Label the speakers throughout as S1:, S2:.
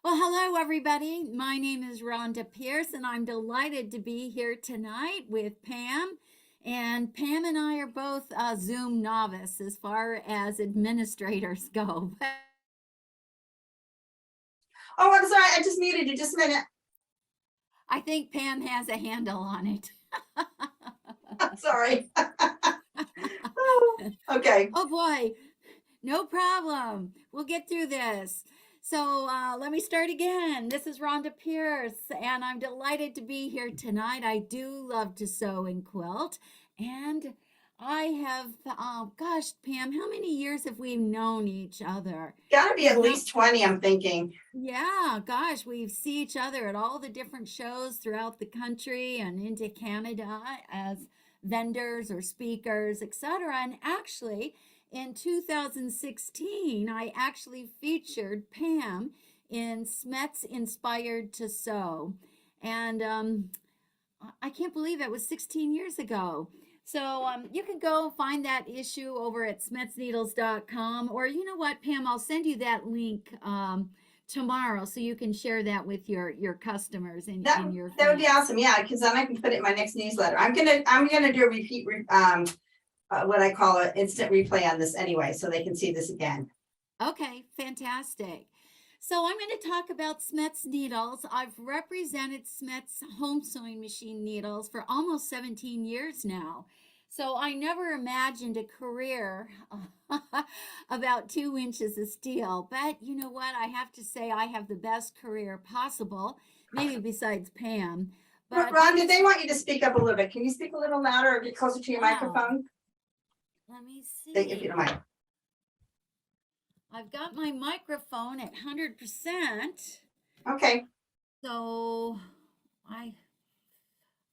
S1: Well, hello, everybody. My name is Rhonda Pierce, and I'm delighted to be here tonight with Pam. And Pam and I are both Zoom novice as far as administrators go.
S2: Oh, I'm sorry. I just muted you. Just a minute.
S1: I think Pam has a handle on it.
S2: Sorry. Okay.
S1: Oh boy, no problem. We'll get through this. So let me start again. This is Rhonda Pierce, and I'm delighted to be here tonight. I do love to sew and quilt, and I have, gosh, Pam, how many years have we known each other?
S2: Got to be at least 20, I'm thinking.
S1: Yeah, gosh, we see each other at all the different shows throughout the country and into Canada as vendors or speakers, etc. And actually, in 2016, I actually featured Pam in Smets Inspired to Sew. And I can't believe that was 16 years ago. So you can go find that issue over at smetsneedles.com. Or you know what, Pam, I'll send you that link tomorrow so you can share that with your customers and your
S2: That would be
S1: fans.
S2: awesome. Yeah, because then I can put it in my next newsletter. I'm gonna do a repeat what I call an instant replay on this anyway, so they can see this again.
S1: Okay, fantastic. So I'm going to talk about Smets needles. I've represented Smets home sewing machine needles for almost 17 years now. So I never imagined a career about 2 inches of steel. But you know what? I have to say I have the best career possible, maybe besides Pam. But
S2: Ron, did they want you to speak up a little bit? Can you speak a little louder or get closer to your microphone?
S1: Let me see.
S2: If you don't mind.
S1: I've got my microphone at 100%.
S2: Okay.
S1: So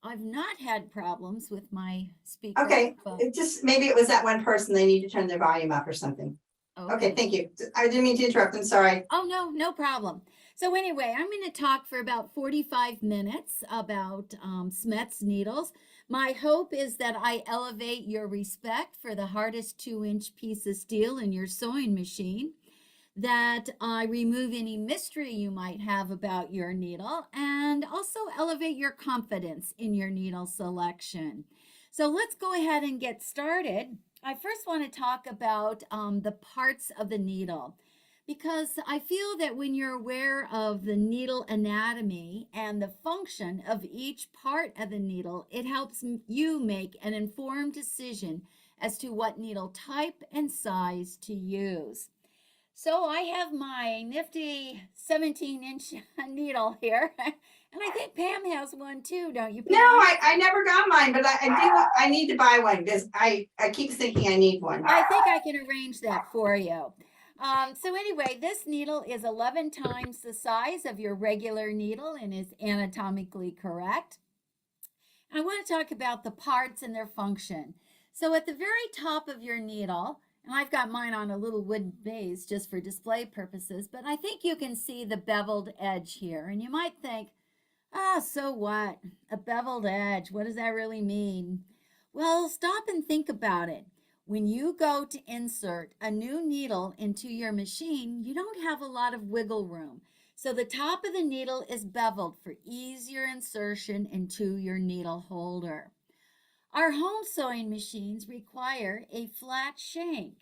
S1: I've not had problems with my speaker.
S2: Okay.
S1: But
S2: It just maybe it was that one person they need to turn their volume up or something. Okay, thank you. I didn't mean to interrupt. I'm sorry.
S1: Oh, no problem. So anyway, I'm going to talk for about 45 minutes about Smets needles. My hope is that I elevate your respect for the hardest 2-inch piece of steel in your sewing machine, that I remove any mystery you might have about your needle, and also elevate your confidence in your needle selection. So let's go ahead and get started. I first want to talk about the parts of the needle, because I feel that when you're aware of the needle anatomy and the function of each part of the needle, it helps you make an informed decision as to what needle type and size to use. So I have my nifty 17-inch needle here. And I think Pam has one too, don't you, Pam?
S2: No, I never got mine, but I need to buy one because I keep thinking I need one.
S1: I think I can arrange that for you. So anyway, this needle is 11 times the size of your regular needle and is anatomically correct. I want to talk about the parts and their function. So at the very top of your needle, and I've got mine on a little wooden base just for display purposes, but I think you can see the beveled edge here. And you might think, so what? A beveled edge, what does that really mean? Well, stop and think about it. When you go to insert a new needle into your machine, you don't have a lot of wiggle room. So the top of the needle is beveled for easier insertion into your needle holder. Our home sewing machines require a flat shank.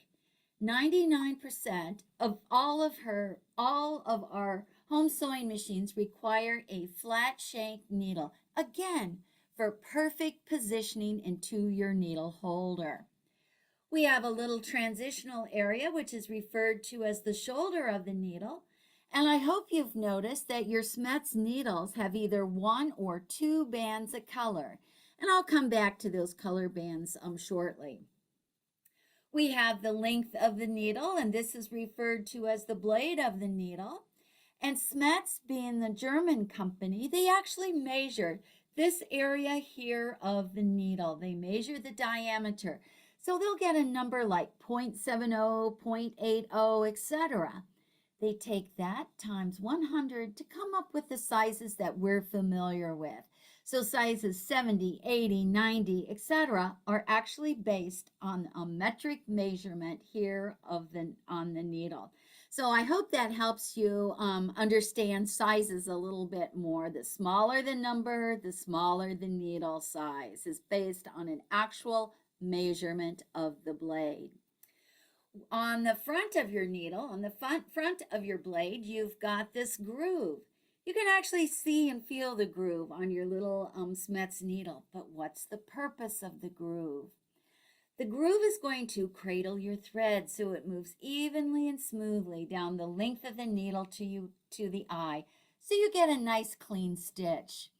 S1: 99% of all of our home sewing machines require a flat shank needle. Again, for perfect positioning into your needle holder. We have a little transitional area which is referred to as the shoulder of the needle. And I hope you've noticed that your Smets needles have either 1 or 2 bands of color. And I'll come back to those color bands shortly. We have the length of the needle, and this is referred to as the blade of the needle. And Smets, being the German company, they actually measured this area here of the needle. They measure the diameter. So they'll get a number like 0.70, 0.80, etc. They take that times 100 to come up with the sizes that we're familiar with. So sizes 70, 80, 90, etc. are actually based on a metric measurement here on the needle. So I hope that helps you understand sizes a little bit more. The smaller the number, the smaller the needle size is based on an actual measurement of the blade. On the front of your needle, on the front of your blade, you've got this groove. You can actually see and feel the groove on your little Smets needle. But what's the purpose of the groove? The groove is going to cradle your thread so it moves evenly and smoothly down the length of the needle to the eye, so you get a nice clean stitch.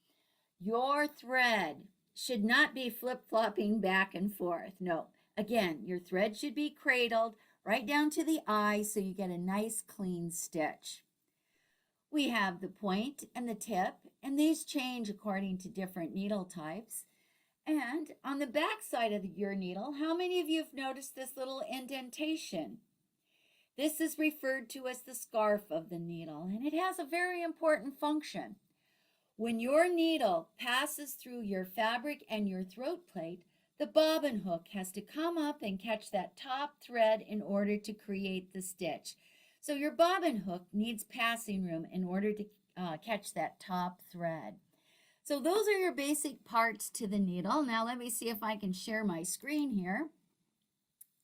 S1: Your thread should not be flip-flopping back and forth. No, again, your thread should be cradled right down to the eye so you get a nice clean stitch. We have the point and the tip, and these change according to different needle types. And on the back side of your needle, how many of you have noticed this little indentation? This is referred to as the scarf of the needle, and it has a very important function. When your needle passes through your fabric and your throat plate, the bobbin hook has to come up and catch that top thread in order to create the stitch. So your bobbin hook needs passing room in order to catch that top thread. So those are your basic parts to the needle. Now let me see if I can share my screen here.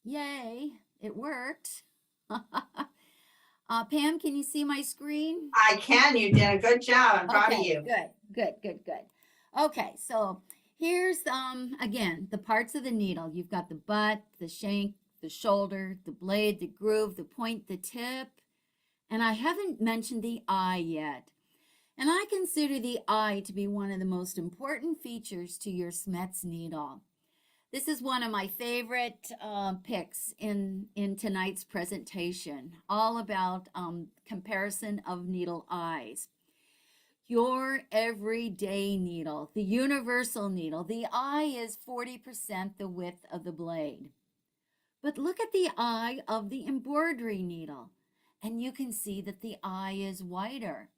S1: Yay, it worked. Pam, can you see my screen?
S2: I can. You did a good job. I'm proud of you.
S1: Good. Okay, so here's, again, the parts of the needle. You've got the butt, the shank, the shoulder, the blade, the groove, the point, the tip. And I haven't mentioned the eye yet. And I consider the eye to be one of the most important features to your Smets needle. This is one of my favorite picks in tonight's presentation, all about comparison of needle eyes. Your everyday needle, the universal needle, the eye is 40% the width of the blade. But look at the eye of the embroidery needle, and you can see that the eye is wider.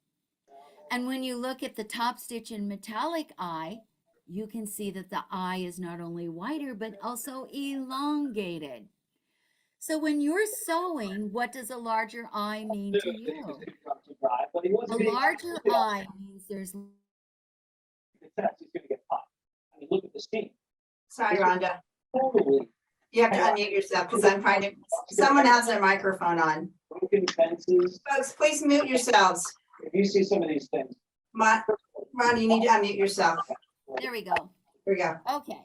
S1: And when you look at the top stitch in metallic eye, you can see that the eye is not only wider, but also elongated. So when you're sewing, what does a larger eye mean to you? A larger eye means there's...
S3: Look at the steam.
S2: Sorry, Rhonda.
S3: Totally
S2: You have to unmute yourself because I'm trying to, someone has their microphone on.
S3: broken fences.
S2: Folks, please mute yourselves.
S3: If you see some of these things.
S2: Rhonda, you need to unmute yourself.
S1: There we go.
S2: Here we go.
S1: Okay.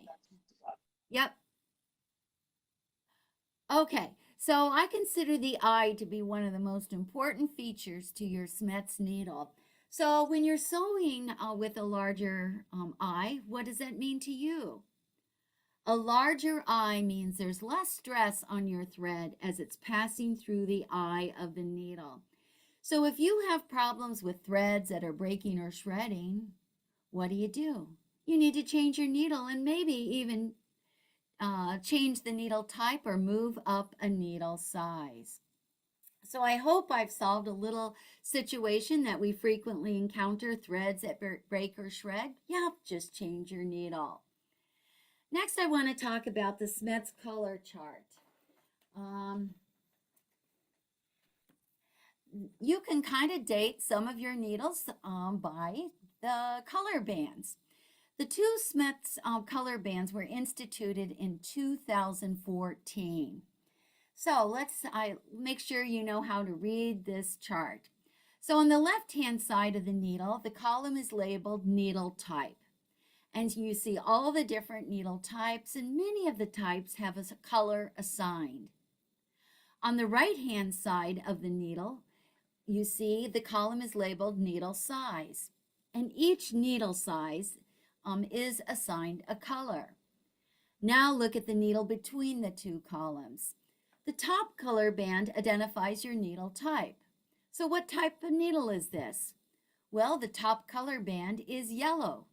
S1: Yep. Okay, so I consider the eye to be one of the most important features to your Smets needle. So when you're sewing with a larger eye, what does that mean to you? A larger eye means there's less stress on your thread as it's passing through the eye of the needle. So if you have problems with threads that are breaking or shredding, what do? You need to change your needle and maybe even change the needle type or move up a needle size. So I hope I've solved a little situation that we frequently encounter, threads that break or shred. Yep, just change your needle. Next, I want to talk about the Smets color chart. You can kind of date some of your needles by the color bands. The two Smets color bands were instituted in 2014. So let's make sure you know how to read this chart. So on the left-hand side of the needle, the column is labeled needle type. And you see all the different needle types, and many of the types have a color assigned. On the right-hand side of the needle, you see the column is labeled needle size. And each needle size is assigned a color. Now look at the needle between the two columns. The top color band identifies your needle type. So what type of needle is this? Well, the top color band is yellow.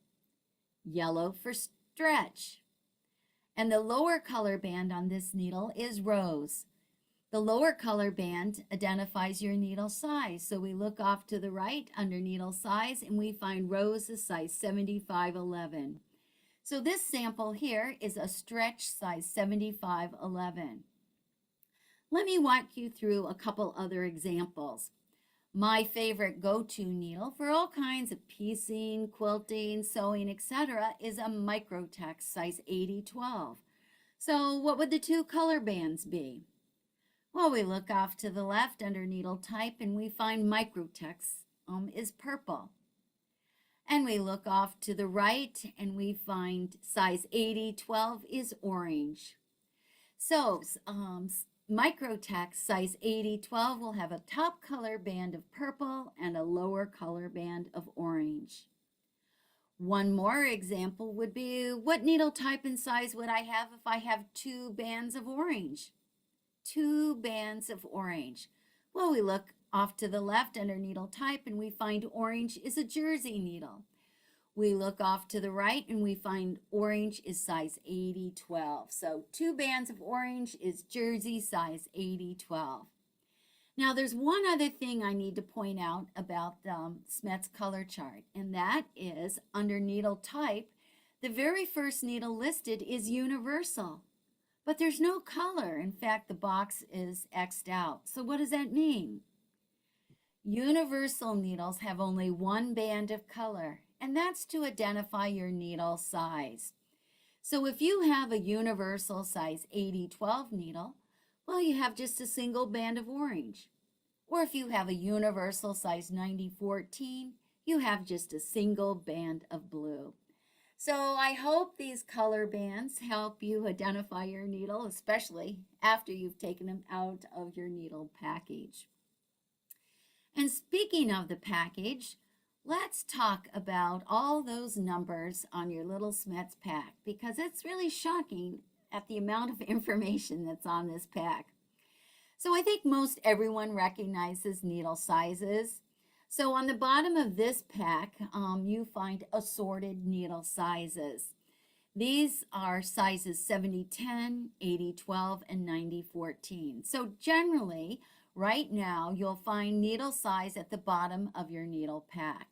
S1: Yellow for stretch. And the lower color band on this needle is rose. The lower color band identifies your needle size. So we look off to the right under needle size and we find roses size 7511. So this sample here is a stretch size 7511. Let me walk you through a couple other examples. My favorite go-to needle for all kinds of piecing, quilting, sewing, etc. is a Microtext size 8012. So what would the two color bands be? Well, we look off to the left under needle type and we find Microtext is purple. And we look off to the right and we find size 8012 is orange. So Microtext size 8012 will have a top color band of purple and a lower color band of orange. One more example would be, what needle type and size would I have if I have two bands of orange? Two bands of orange. Well, we look off to the left under needle type and we find orange is a jersey needle. We look off to the right and we find orange is size 8012. So two bands of orange is jersey size 8012. Now there's one other thing I need to point out about Smet's color chart, and that is under needle type, the very first needle listed is universal, but there's no color. In fact, the box is X'd out. So what does that mean? Universal needles have only one band of color, and that's to identify your needle size. So if you have a universal size 8012 needle, well, you have just a single band of orange. Or if you have a universal size 9014, you have just a single band of blue. So I hope these color bands help you identify your needle, especially after you've taken them out of your needle package. And speaking of the package, let's talk about all those numbers on your little Smet's pack, because it's really shocking at the amount of information that's on this pack. So I think most everyone recognizes needle sizes. So on the bottom of this pack, you find assorted needle sizes. These are sizes 7010, 8012, and 9014. So generally, right now, you'll find needle size at the bottom of your needle pack.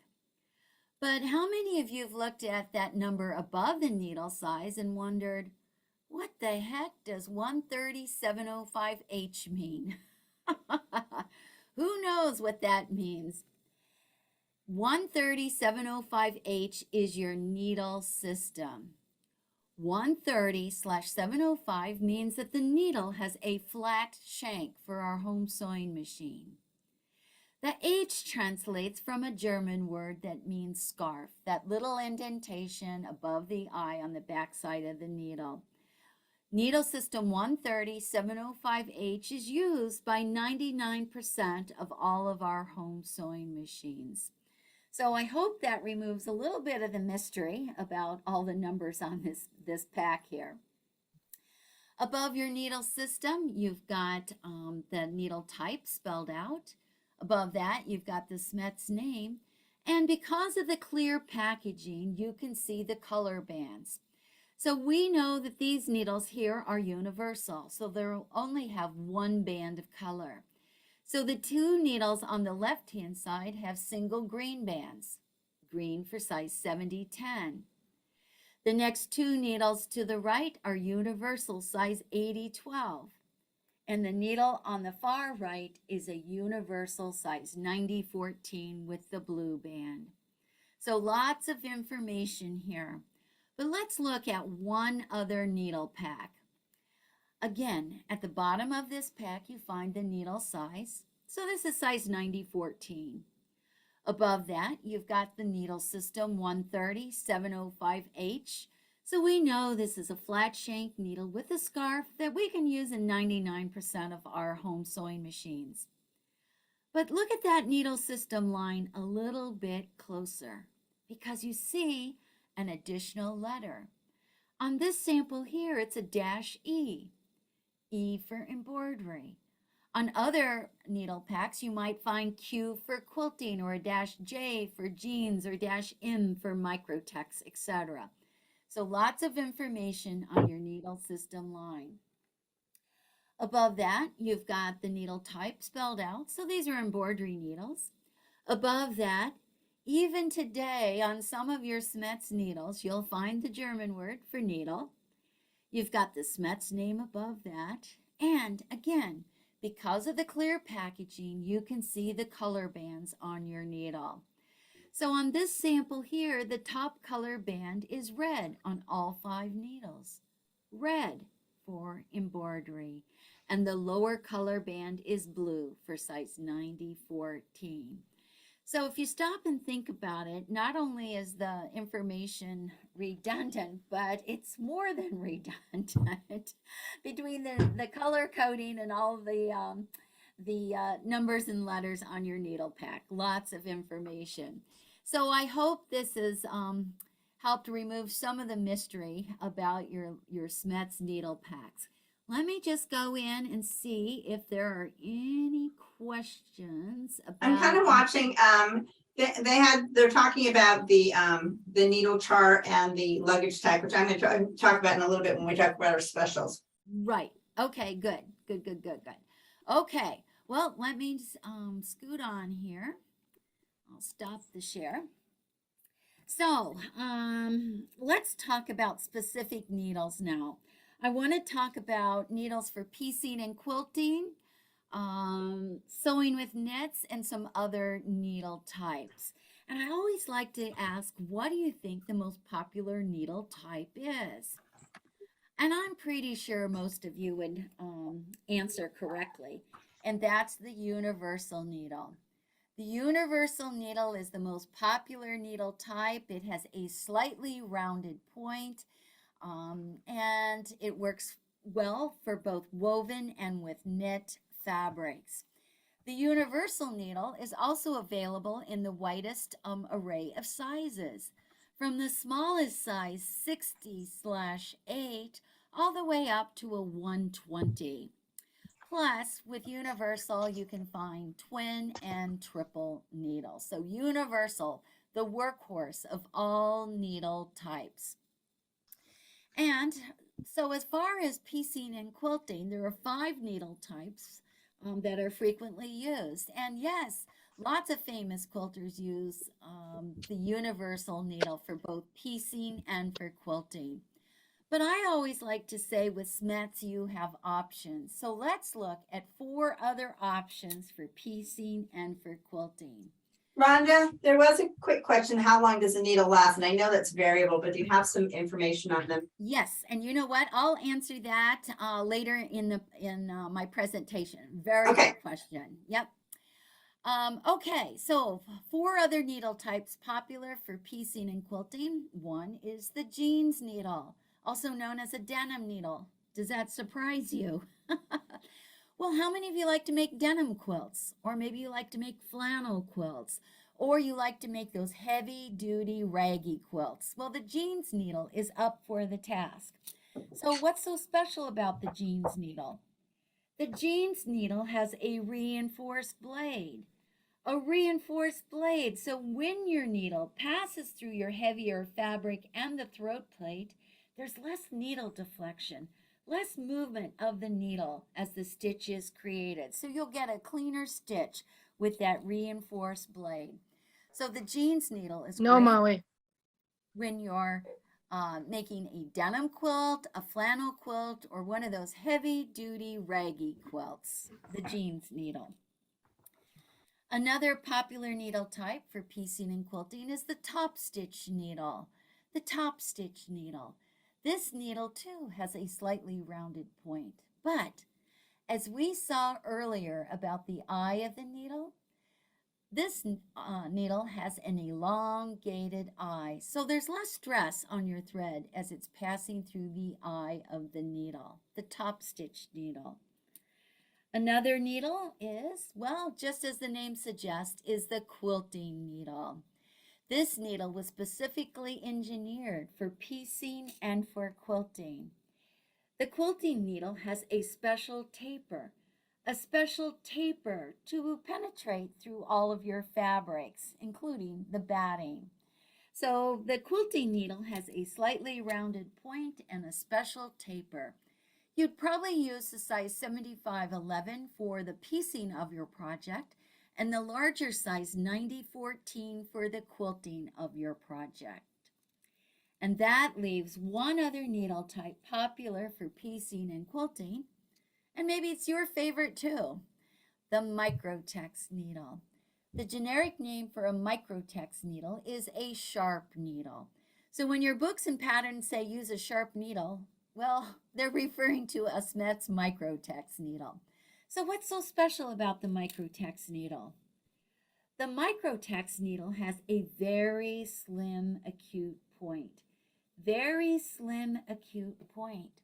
S1: But how many of you have looked at that number above the needle size and wondered, what the heck does 13705H mean? Who knows what that means? 13705H is your needle system. 130/705 means that the needle has a flat shank for our home sewing machine. The H translates from a German word that means scarf, that little indentation above the I on the back side of the needle. Needle system 130/705H is used by 99% of all of our home sewing machines. So I hope that removes a little bit of the mystery about all the numbers on this pack here. Above your needle system, you've got the needle type spelled out. Above that, you've got the Smet's name. And because of the clear packaging, you can see the color bands. So we know that these needles here are universal, so they'll only have one band of color. So the two needles on the left-hand side have single green bands, green for size 7010. The next two needles to the right are universal size 8012. And the needle on the far right is a universal size 9014 with the blue band. So lots of information here. But let's look at one other needle pack. Again, at the bottom of this pack, you find the needle size. So this is size 9014. Above that, you've got the needle system 130/705H. So we know this is a flat shank needle with a scarf that we can use in 99% of our home sewing machines. But look at that needle system line a little bit closer, because you see an additional letter. On this sample here, it's a -E, E for embroidery. On other needle packs, you might find Q for quilting, or a -J for jeans, or -M for microtext, etc. So lots of information on your needle system line. Above that, you've got the needle type spelled out. So these are embroidery needles. Above that, even today on some of your Smets needles, you'll find the German word for needle. You've got the Smets name above that. And again, because of the clear packaging, you can see the color bands on your needle. So on this sample here, the top color band is red on all 5 needles. Red for embroidery. And the lower color band is blue for size 9014. So if you stop and think about it, not only is the information redundant, but it's more than redundant between the color coding and all the numbers and letters on your needle pack. Lots of information. So I hope this has helped remove some of the mystery about your Smets needle packs. Let me just go in and see if there are any questions about.
S2: I'm kind of watching, they're talking about the needle chart and the luggage tag, which I'm going to talk about in a little bit when we talk about our specials.
S1: Right. Okay, good. Okay, well, let me scoot on here. I'll stop the share. So let's talk about specific needles now. I want to talk about needles for piecing and quilting, sewing with knits, and some other needle types. And I always like to ask, what do you think the most popular needle type is? And I'm pretty sure most of you would answer correctly, and that's the universal needle. The universal needle is the most popular needle type. It has a slightly rounded point, and it works well for both woven and with knit fabrics. The universal needle is also available in the widest array of sizes, from the smallest size 60/8 all the way up to a 120. Plus, with universal, you can find twin and triple needles. So universal, the workhorse of all needle types. And so as far as piecing and quilting, there are 5 needle types that are frequently used. And yes, lots of famous quilters use the universal needle for both piecing and for quilting. But I always like to say with Smets, you have options. So let's look at 4 other options for piecing and for quilting.
S2: Rhonda, there was a quick question. How long does a needle last? And I know that's variable, but do you have some information on them?
S1: Yes, and you know what? I'll answer that later in my presentation. Very good question. Yep. Okay, so 4 other needle types popular for piecing and quilting. One is the jeans needle, also known as a denim needle. Does that surprise you? Well, how many of you like to make denim quilts? Or maybe you like to make flannel quilts? Or you like to make those heavy-duty raggy quilts? Well, the jeans needle is up for the task. So what's so special about the jeans needle? The jeans needle has a reinforced blade. A reinforced blade. So when your needle passes through your heavier fabric and the throat plate, there's less needle deflection, less movement of the needle as the stitch is created. So you'll get a cleaner stitch with that reinforced blade. So the jeans needle is great when you're making a denim quilt, a flannel quilt, or one of those heavy-duty raggy quilts, the jeans needle. Another popular needle type for piecing and quilting is the top stitch needle. The top stitch needle. This needle too has a slightly rounded point, but as we saw earlier about the eye of the needle, this needle has an elongated eye, so there's less stress on your thread as it's passing through the eye of the needle, the top stitch needle. Another needle is, well, just as the name suggests, is the quilting needle. This needle was specifically engineered for piecing and for quilting. The quilting needle has a special taper to penetrate through all of your fabrics, including the batting. So the quilting needle has a slightly rounded point and a special taper. You'd probably use the size 7511 for the piecing of your project and the larger size 9014 for the quilting of your project. And that leaves one other needle type popular for piecing and quilting, and maybe it's your favorite too, the Microtext needle. The generic name for a Microtext needle is a sharp needle. So when your books and patterns say use a sharp needle, well, they're referring to a Smith's Microtext needle. So what's so special about the Microtext needle? The Microtext needle has a very slim acute point. Very slim acute point.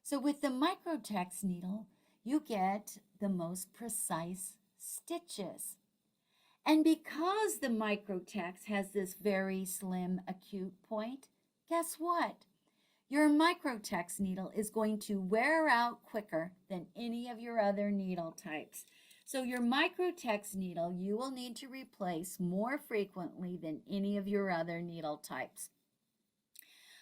S1: So with the Microtext needle, you get the most precise stitches. And because the Microtext has this very slim acute point, guess what? Your Microtext needle is going to wear out quicker than any of your other needle types. So your Microtext needle you will need to replace more frequently than any of your other needle types.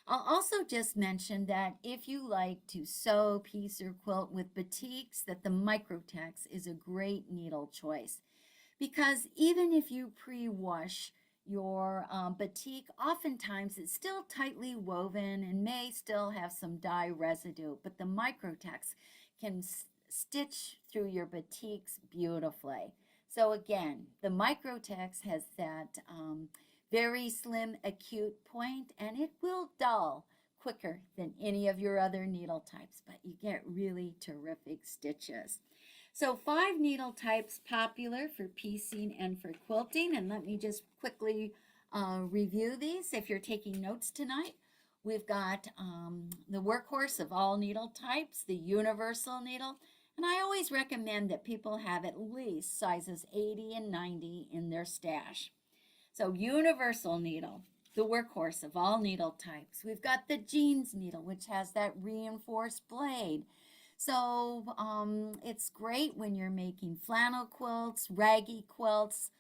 S1: I'll also just mention that if you like to sew, piece, or quilt with batiks, that the Microtext is a great needle choice. Because even if you pre-wash your batik, oftentimes it's still tightly woven and may still have some dye residue, but the Microtext can stitch through your batiks beautifully. So again, the Microtext has that very slim acute point, and it will dull quicker than any of your other needle types, but you get really terrific stitches. So 5 needle types popular for piecing and for quilting, and let me just quickly review these if you're taking notes tonight. We've got the workhorse of all needle types, the universal needle, and I always recommend that people have at least sizes 80 and 90 in their stash. So universal needle, the workhorse of all needle types. We've got the jeans needle, which has that reinforced blade. So it's great when you're making flannel quilts, raggy quilts,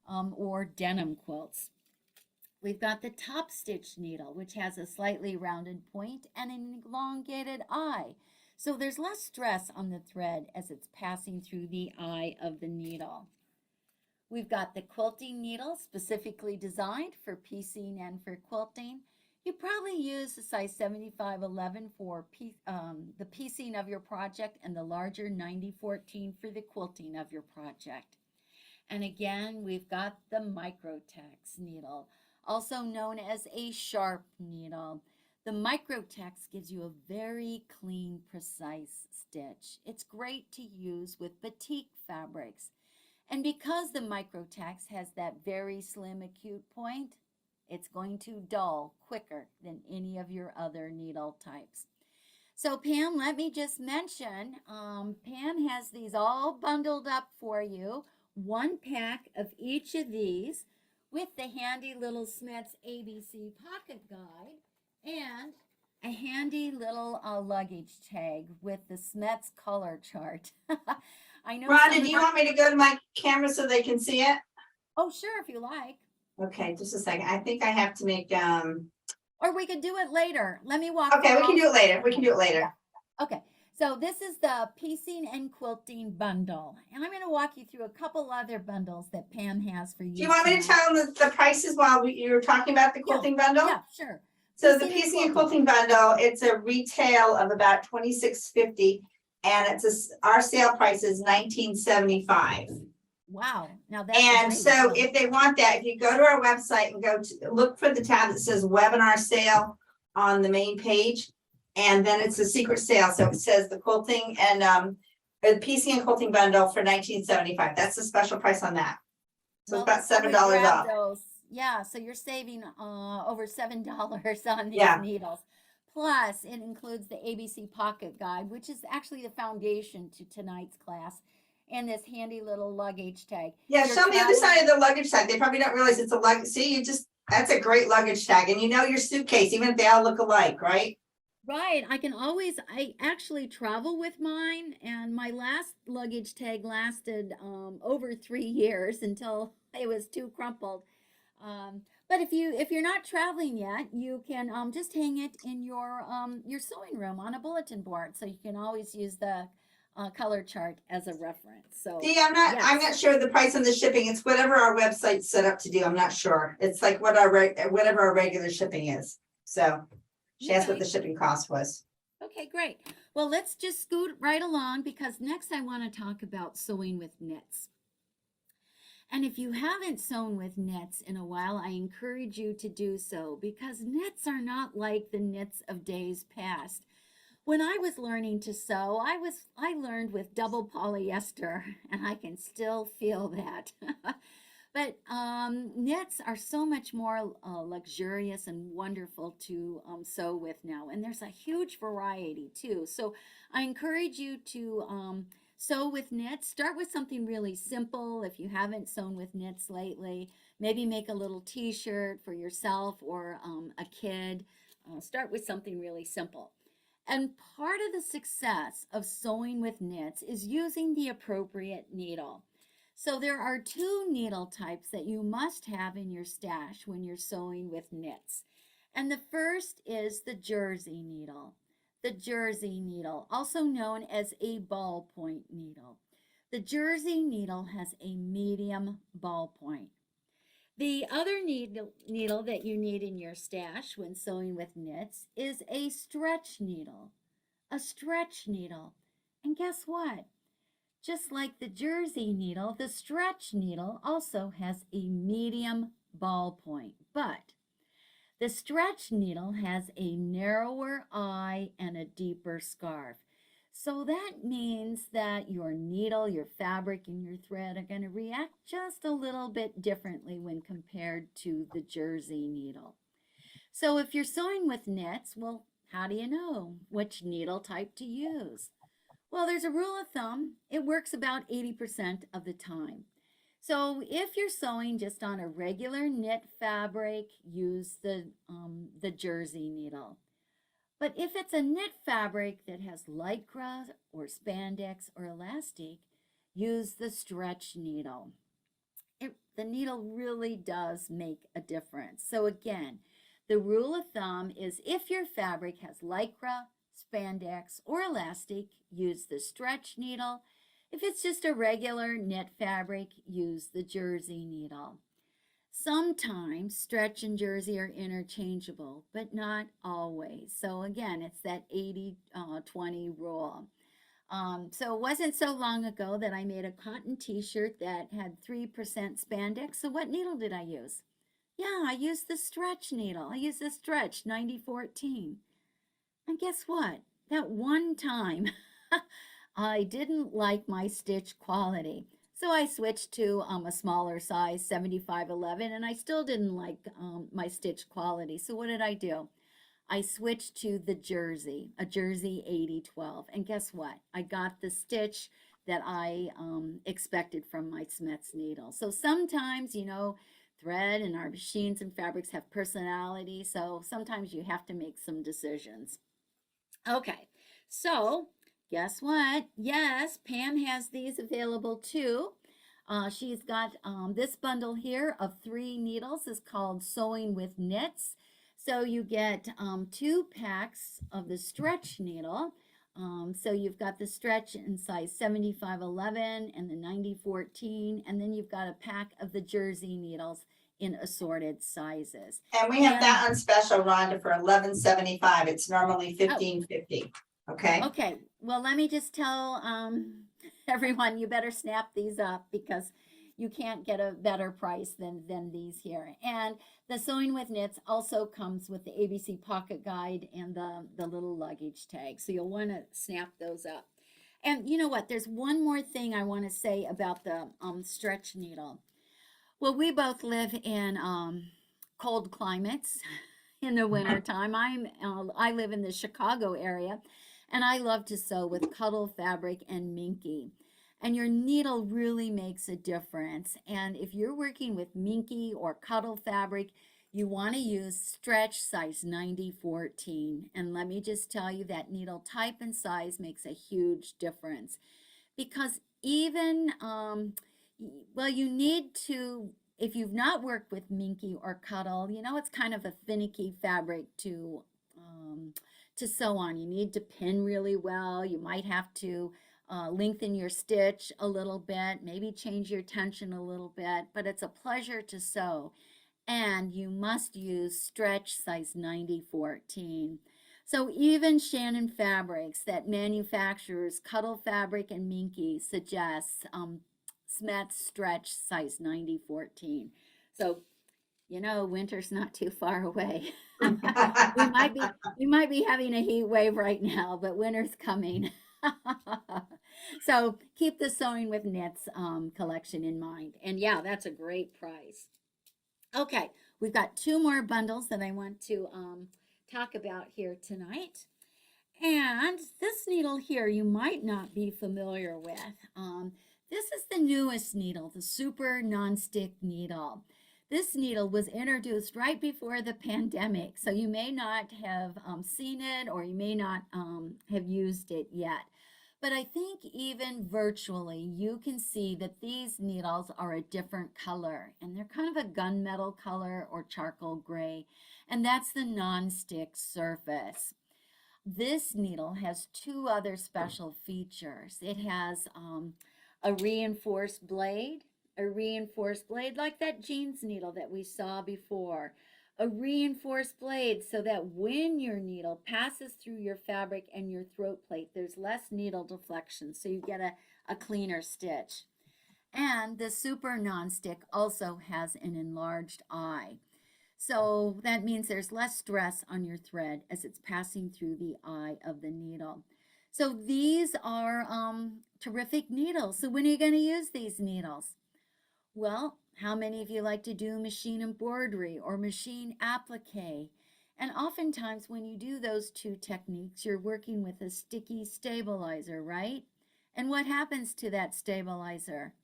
S1: or denim quilts. We've got the top stitch needle, which has a slightly rounded point and an elongated eye. So there's less stress on the thread as it's passing through the eye of the needle. We've got the quilting needle, specifically designed for piecing and for quilting. You probably use the size 7511 for the piecing of your project and the larger 9014 for the quilting of your project. And again, we've got the Microtext needle, also known as a sharp needle. The Microtext gives you a very clean, precise stitch. It's great to use with batik fabrics. And because the Microtext has that very slim acute point, it's going to dull quicker than any of your other needle types. So Pam, let me just mention, Pam has these all bundled up for you. 1 pack of each of these with the handy little Smith's ABC pocket guide and a handy little luggage tag with the Smith's color chart. I know.
S2: Rhonda, do you want me to go to my camera so they can see it?
S1: Oh, sure, if you like.
S2: Okay, just a second. I think I have to make,
S1: Or we could do it later. Let me walk.
S2: okay, we can do it later. We can do it later.
S1: Yeah. Okay, so this is the piecing and quilting bundle. And I'm going to walk you through a couple other bundles that Pam has for you.
S2: Do you want me to tell them the prices while you were talking about the quilting bundle?
S1: Yeah, sure.
S2: So the piecing and quilting bundle, it's a retail of about $26.50, and our sale price is $19.75.
S1: Wow. Now that's
S2: and so if they want that, if you go to our website and go to look for the tab that says webinar sale on the main page, and then it's a secret sale. So it says the quilting and the piecing and quilting bundle for $19.75. That's the special price on that. So it's about $7 off.
S1: Those. Yeah, so you're saving over $7 on these needles. Plus, it includes the ABC Pocket Guide, which is actually the foundation to tonight's class, and this handy little luggage tag.
S2: Yeah, show me the other side of the luggage tag. They probably don't realize it's a luggage. See, that's a great luggage tag. And you know your suitcase, even if they all look alike, right?
S1: Right. I actually travel with mine, and my last luggage tag lasted over 3 years until it was too crumpled. But if you're not traveling yet, you can just hang it in your sewing room on a bulletin board, so you can always use the color chart as a reference. So
S2: Dee, I'm
S1: yes.
S2: not sure the price on the shipping. It's whatever our website's set up to do. I'm not sure. It's like what whatever our regular shipping is. So she asked what
S1: Okay.
S2: the shipping cost was.
S1: Okay, great. Well, let's just scoot right along because next I want to talk about sewing with knits. And if you haven't sewn with knits in a while, I encourage you to do so because knits are not like the knits of days past. When I was learning to sew, I learned with double polyester, and I can still feel that. But knits are so much more luxurious and wonderful to sew with now, and there's a huge variety too. So I encourage you to sew with knits. Start with something really simple. If you haven't sewn with knits lately, maybe make a little T-shirt for yourself or a kid. Start with something really simple. And part of the success of sewing with knits is using the appropriate needle. So there are two needle types that you must have in your stash when you're sewing with knits. And the first is the jersey needle. The jersey needle, also known as a ballpoint needle. The jersey needle has a medium ballpoint. The other needle that you need in your stash when sewing with knits is a stretch needle. A stretch needle. And guess what? Just like the jersey needle, the stretch needle also has a medium ballpoint, but the stretch needle has a narrower eye and a deeper scarf. So that means that your needle, your fabric, and your thread are going to react just a little bit differently when compared to the jersey needle. So if you're sewing with knits, well, how do you know which needle type to use? Well, there's a rule of thumb. It works about 80% of the time. So if you're sewing just on a regular knit fabric, use the jersey needle. But if it's a knit fabric that has lycra or spandex or elastic, use the stretch needle. The needle really does make a difference. So again, the rule of thumb is if your fabric has lycra, spandex, or elastic, use the stretch needle. If it's just a regular knit fabric, use the jersey needle. Sometimes stretch and jersey are interchangeable, but not always. So again, it's that 80-20 rule. So it wasn't so long ago that I made a cotton t-shirt that had 3% spandex. So what needle did I use? Yeah, I used the stretch needle. I used the stretch 9014. And guess what? That one time I didn't like my stitch quality. So I switched to a smaller size, 7511, and I still didn't like my stitch quality. So what did I do? I switched to the jersey, a jersey 8012. And guess what? I got the stitch that I expected from my Smith's needle. So sometimes, you know, thread and our machines and fabrics have personality. So sometimes you have to make some decisions. Okay, so guess what? Yes, Pam has these available too. She's got this bundle here of 3 needles is called Sewing with Knits. So you get 2 packs of the stretch needle. So you've got the stretch in size 7511 and the 9014, and then you've got a pack of the jersey needles in assorted sizes.
S2: And we have that on special, Rhonda, for $11.75. It's normally $15.50. Okay.
S1: Okay. Well, let me just tell everyone you better snap these up because you can't get a better price than these here. And the Sewing with Knits also comes with the ABC Pocket Guide and the little luggage tag. So you'll want to snap those up. And you know what? There's one more thing I want to say about the stretch needle. Well, we both live in cold climates in the wintertime. I live in the Chicago area, and I love to sew with cuddle fabric and minky. And your needle really makes a difference. And if you're working with minky or cuddle fabric, you want to use stretch size 9014. And let me just tell you that needle type and size makes a huge difference because even well, you need to if you've not worked with Minky or Cuddle, you know it's kind of a finicky fabric to sew on. You need to pin really well. You might have to lengthen your stitch a little bit, maybe change your tension a little bit, but it's a pleasure to sew. And you must use stretch size 90-14. So even Shannon Fabrics that manufactures Cuddle Fabric and Minky suggests Smith stretch size 90-14. So, you know, winter's not too far away. we might be having a heat wave right now, but winter's coming. So keep the Sewing with Knits collection in mind. And yeah, that's a great price. Okay, we've got two more bundles that I want to talk about here tonight. And this needle here you might not be familiar with. This is the newest needle, the Super Nonstick Needle. This needle was introduced right before the pandemic, so you may not have seen it or you may not have used it yet. But I think even virtually, you can see that these needles are a different color, and they're kind of a gunmetal color or charcoal gray, and that's the non-stick surface. This needle has two other special features. It has a reinforced blade like that jeans needle that we saw before. A reinforced blade so that when your needle passes through your fabric and your throat plate, there's less needle deflection, so you get a cleaner stitch. And the Super Nonstick also has an enlarged eye. So that means there's less stress on your thread as it's passing through the eye of the needle. So these are terrific needles. So when are you going to use these needles? Well, how many of you like to do machine embroidery or machine applique? And oftentimes when you do those two techniques, you're working with a sticky stabilizer, right? And what happens to that stabilizer?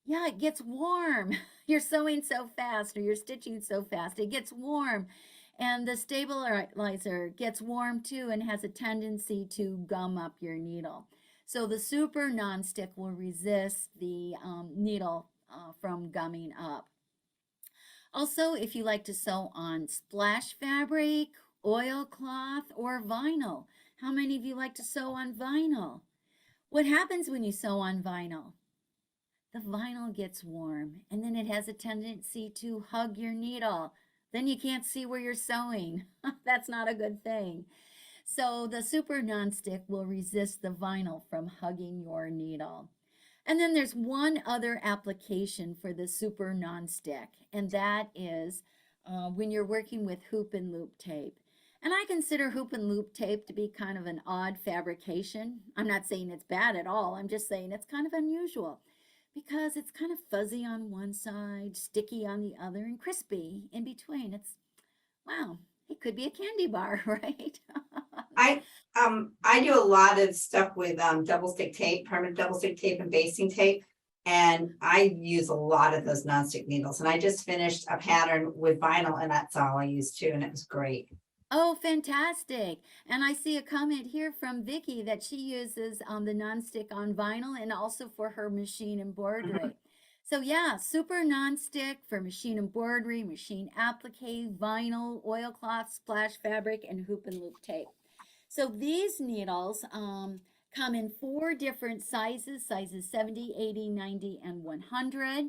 S1: Yeah, it gets warm. You're sewing so fast or you're stitching so fast, it gets warm. And the stabilizer gets warm too and has a tendency to gum up your needle. So the Super Nonstick will resist the needle from gumming up. Also, if you like to sew on splash fabric, oilcloth, or vinyl, how many of you like to sew on vinyl? What happens when you sew on vinyl? The vinyl gets warm and then it has a tendency to hug your needle. Then you can't see where you're sewing. That's not a good thing. So the Super Nonstick will resist the vinyl from hugging your needle. And then there's one other application for the Super Nonstick, and that is when you're working with hoop and loop tape. And I consider hoop and loop tape to be kind of an odd fabrication. I'm not saying it's bad at all. I'm just saying it's kind of unusual because it's kind of fuzzy on one side, sticky on the other, and crispy in between. It's, wow, it could be a candy bar, right?
S2: I do a lot of stuff with double stick tape, permanent double stick tape and basting tape. And I use a lot of those nonstick needles. And I just finished a pattern with vinyl and that's all I used too. And it was great.
S1: Oh, fantastic. And I see a comment here from Vicky that she uses the nonstick on vinyl and also for her machine embroidery. So yeah, Super Nonstick for machine embroidery, machine applique, vinyl, oilcloth, splash fabric, and hoop and loop tape. So these needles come in 4 different sizes 70, 80, 90, and 100.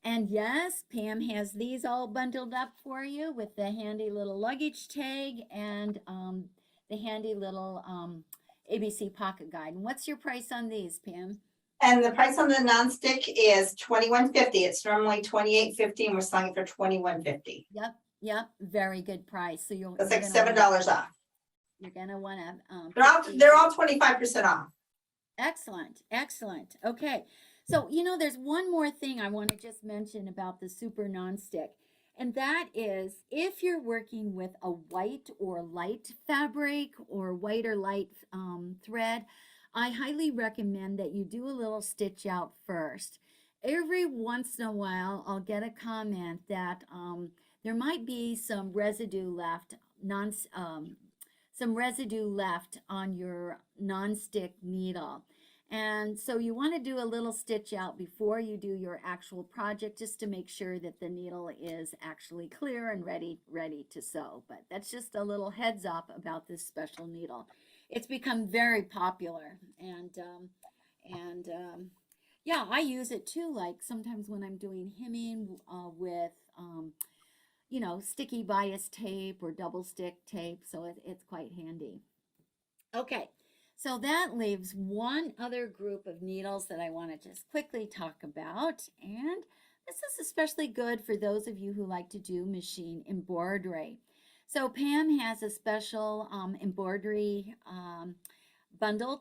S1: And yes, Pam has these all bundled up for you with the handy little luggage tag and the handy little ABC pocket guide. And what's your price on these, Pam?
S2: And the price on the nonstick is $21.50. It's normally $28.50 and we're selling it for $21.50.
S1: Yep, very good price. So
S2: That's like $7 off.
S1: You're gonna want to.
S2: They're all 25% off.
S1: Excellent. Okay. So, you know, there's one more thing I want to just mention about the Super Nonstick, and that is if you're working with a white or light fabric or white or light thread, I highly recommend that you do a little stitch out first. Every once in a while, I'll get a comment that there might be some residue left, some residue left on your nonstick needle. And so you want to do a little stitch out before you do your actual project, just to make sure that the needle is actually clear and ready to sew. But that's just a little heads up about this special needle. It's become very popular, and yeah, I use it too. Like sometimes when I'm doing hemming with you know, sticky bias tape or double stick tape, so it's quite handy. Okay, so that leaves one other group of needles that I want to just quickly talk about. And this is especially good for those of you who like to do machine embroidery. So Pam has a special embroidery bundle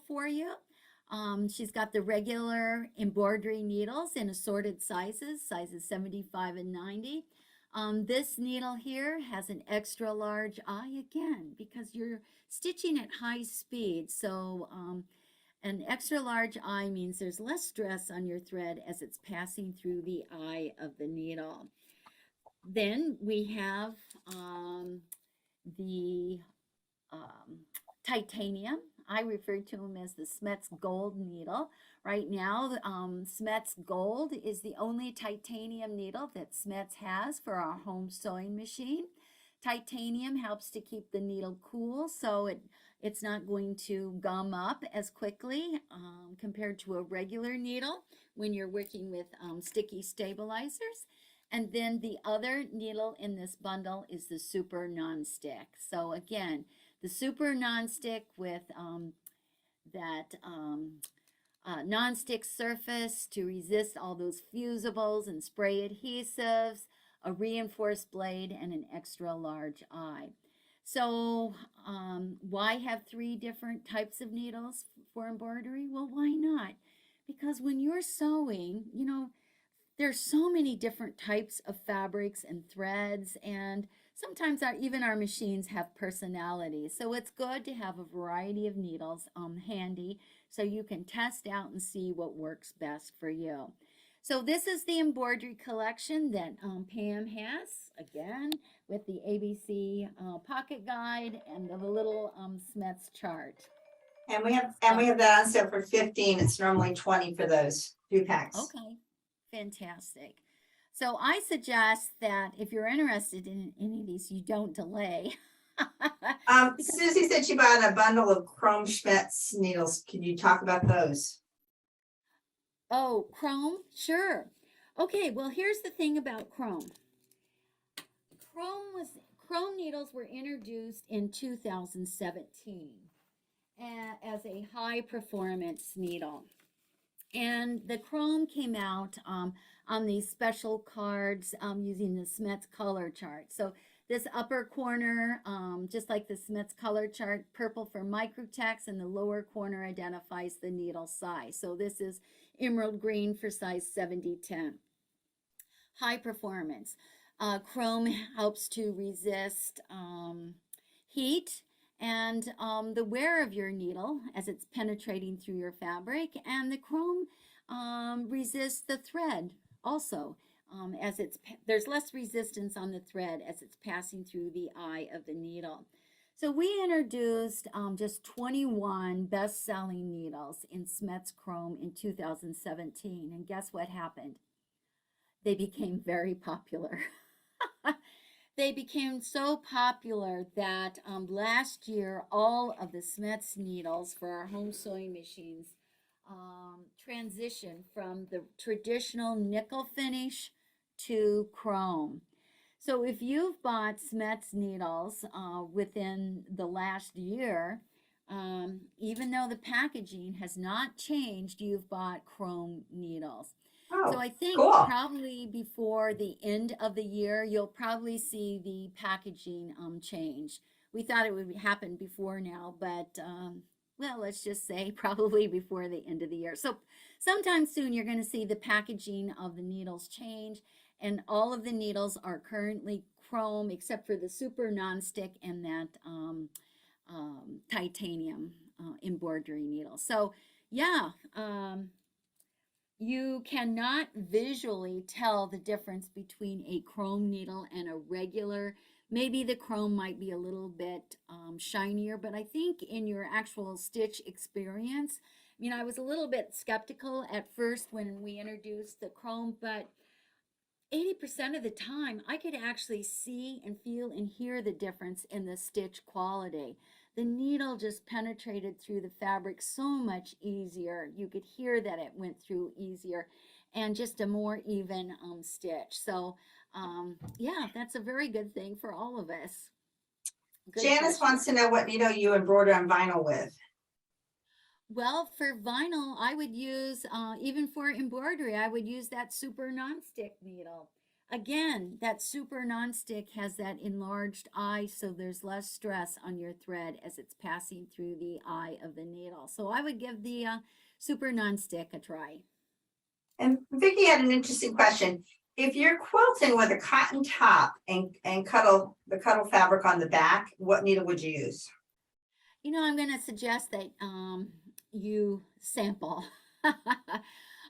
S1: for you. She's got the regular embroidery needles in assorted sizes 75 and 90. This needle here has an extra large eye again because you're stitching at high speed. So an extra large eye means there's less stress on your thread as it's passing through the eye of the needle. Then we have the titanium. I refer to them as the Smets Gold needle. Right now, Smets Gold is the only titanium needle that Smets has for our home sewing machine. Titanium helps to keep the needle cool, so it's not going to gum up as quickly compared to a regular needle when you're working with sticky stabilizers. And then the other needle in this bundle is the Super Non-Stick. So again, the Super Non-Stick with that non-stick surface to resist all those fusibles and spray adhesives, a reinforced blade, and an extra large eye. So why have 3 different types of needles for embroidery? Well, why not? Because when you're sewing, you know, there's so many different types of fabrics and threads, and sometimes even our machines have personalities. So it's good to have a variety of needles handy so you can test out and see what works best for you. So this is the embroidery collection that Pam has, again, with the ABC pocket guide and the little Smets chart.
S2: And we have that on sale for 15. It's normally 20 for those 2 packs.
S1: Okay, fantastic. So I suggest that if you're interested in any of these, you don't delay.
S2: Susie said she bought a bundle of chrome Schmetz needles. Can you talk about those?
S1: Oh, chrome? Sure. Okay, well, here's the thing about chrome. Chrome needles were introduced in 2017 as a high performance needle. And the chrome came out on these special cards using the Smets color chart. So this upper corner, just like the Smets color chart, purple for Microtext, and the lower corner identifies the needle size. So this is emerald green for size 70-10. High performance. Chrome helps to resist heat and the wear of your needle as it's penetrating through your fabric, and the chrome resists the thread also as there's less resistance on the thread as it's passing through the eye of the needle. So we introduced just 21 best-selling needles in Smets Chrome in 2017, and guess what happened? They became very popular. They became so popular that last year, all of the Smets needles for our home sewing machines transitioned from the traditional nickel finish to chrome. So if you've bought Smets needles within the last year, even though the packaging has not changed, you've bought chrome needles.
S2: Oh,
S1: so I think
S2: cool.
S1: Probably before the end of the year, you'll probably see the packaging change. We thought it would happen before now, but well, let's just say probably before the end of the year. So sometime soon you're going to see the packaging of the needles change, and all of the needles are currently chrome except for the Super Non-Stick and that titanium embroidery needle. So yeah, you cannot visually tell the difference between a chrome needle and a regular Maybe the chrome might be a little bit shinier, but I think in your actual stitch experience, I was a little bit skeptical at first when we introduced the chrome, but 80% of the time, I could actually see and feel and hear the difference in the stitch quality. The needle just penetrated through the fabric so much easier. You could hear that it went through easier and just a more even stitch. So, yeah, that's a very good thing for all of us. Good
S2: Janice
S1: question.
S2: wants to know what needle you embroider on vinyl with.
S1: Well, for vinyl, I would use, even for embroidery, I would use that super nonstick needle. Again, that super nonstick has that enlarged eye, so there's less stress on your thread as it's passing through the eye of the needle. So I would give the super nonstick a try.
S2: And Vicky had an interesting question. If you're quilting with a cotton top and the cuddle fabric on the back, what needle would you use?
S1: I'm going to suggest that you sample.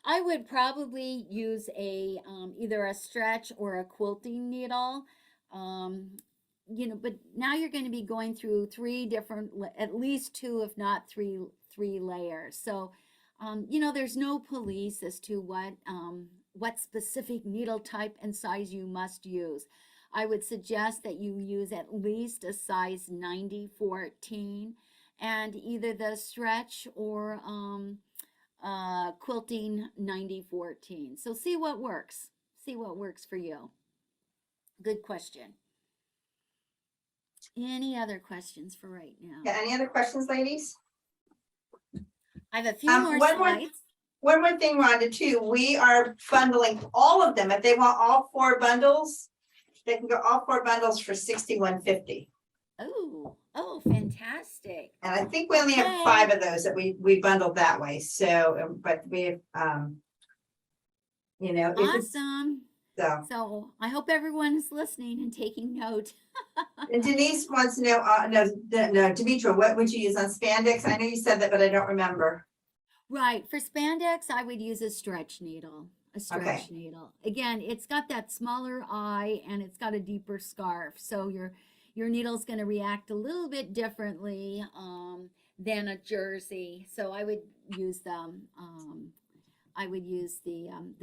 S1: I would probably use a either a stretch or a quilting needle. But now you're going to be going through three different, at least two, if not three layers. So, there's no police as to what specific needle type and size you must use. I would suggest that you use at least a size 90-14 and either the stretch or quilting 90-14. So see what works. See what works for you. Good question. Any other questions for right now?
S2: Yeah, any other questions, ladies?
S1: I have a few more slides.
S2: One more thing, Rhonda, too. We are bundling all of them. If they want all 4 bundles, they can go all 4 bundles for $61.50.
S1: Oh, fantastic.
S2: And I think we only have 5 of those that we bundled that way. So, but we,
S1: Awesome.
S2: So
S1: I hope everyone is listening and taking note.
S2: and Denise wants to know, no, Demetra, what would you use on spandex? I know you said that, but I don't remember.
S1: Right. For spandex, I would use a stretch needle. Needle. Again, it's got that smaller eye and it's got a deeper scarf. So your needle's going to react a little bit differently than a jersey. So I would use the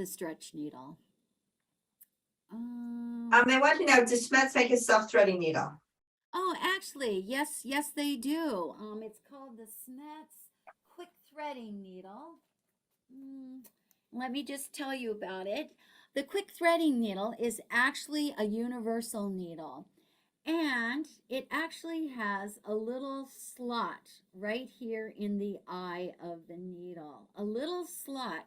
S1: stretch needle.
S2: They want to know, does Schmetz make a self-threading needle?
S1: Oh, actually, yes, they do. It's called the Schmetz Quick Threading Needle. Let me just tell you about it. The quick threading needle is actually a universal needle, and it actually has a little slot right here in the eye of the needle, a little slot.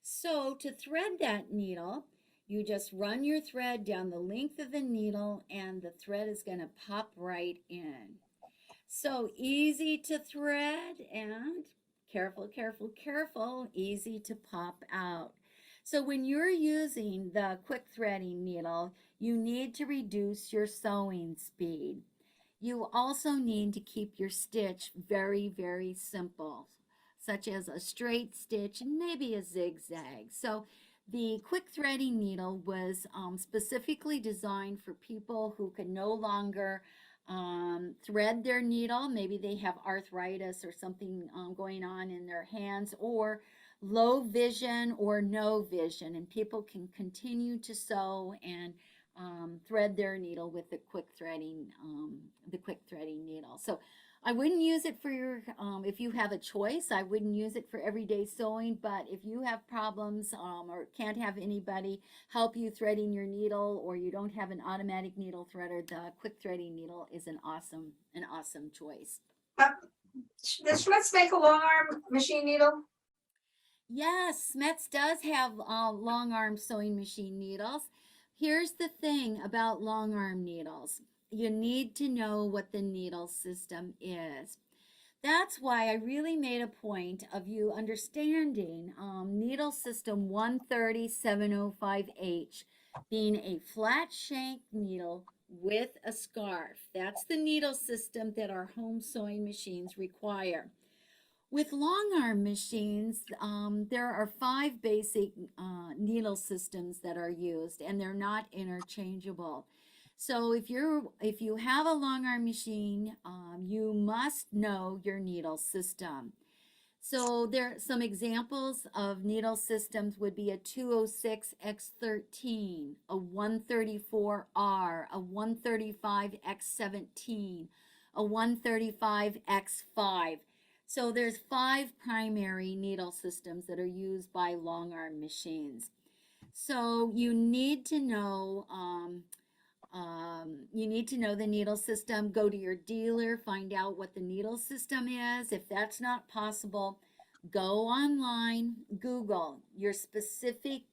S1: So to thread that needle, you just run your thread down the length of the needle and the thread is going to pop right in. So easy to thread and careful, easy to pop out. So when you're using the quick threading needle, you need to reduce your sewing speed. You also need to keep your stitch very, very simple, such as a straight stitch and maybe a zigzag. So the quick threading needle was specifically designed for people who could no longer thread their needle. Maybe they have arthritis or something going on in their hands, or low vision or no vision, and people can continue to sew and thread their needle with the quick threading needle. So I wouldn't use it for your if you have a choice. I wouldn't use it for everyday sewing, but if you have problems or can't have anybody help you threading your needle, or you don't have an automatic needle threader, the quick threading needle is an awesome choice.
S2: Does Schmetz make a long arm machine needle?
S1: Yes, Schmetz does have long arm sewing machine needles. Here's the thing about long arm needles. You need to know what the needle system is. That's why I really made a point of you understanding needle system 130705H being a flat shank needle with a scarf. That's the needle system that our home sewing machines require. With long arm machines, there are 5 basic needle systems that are used, and they're not interchangeable. So if you have a long arm machine, you must know your needle system. So there some examples of needle systems would be a 206X13, a 134R, a 135X17, a 135X5. So there's 5 primary needle systems that are used by long arm machines. So you need to know the needle system. Go to your dealer, find out what the needle system is. If that's not possible, go online, Google your specific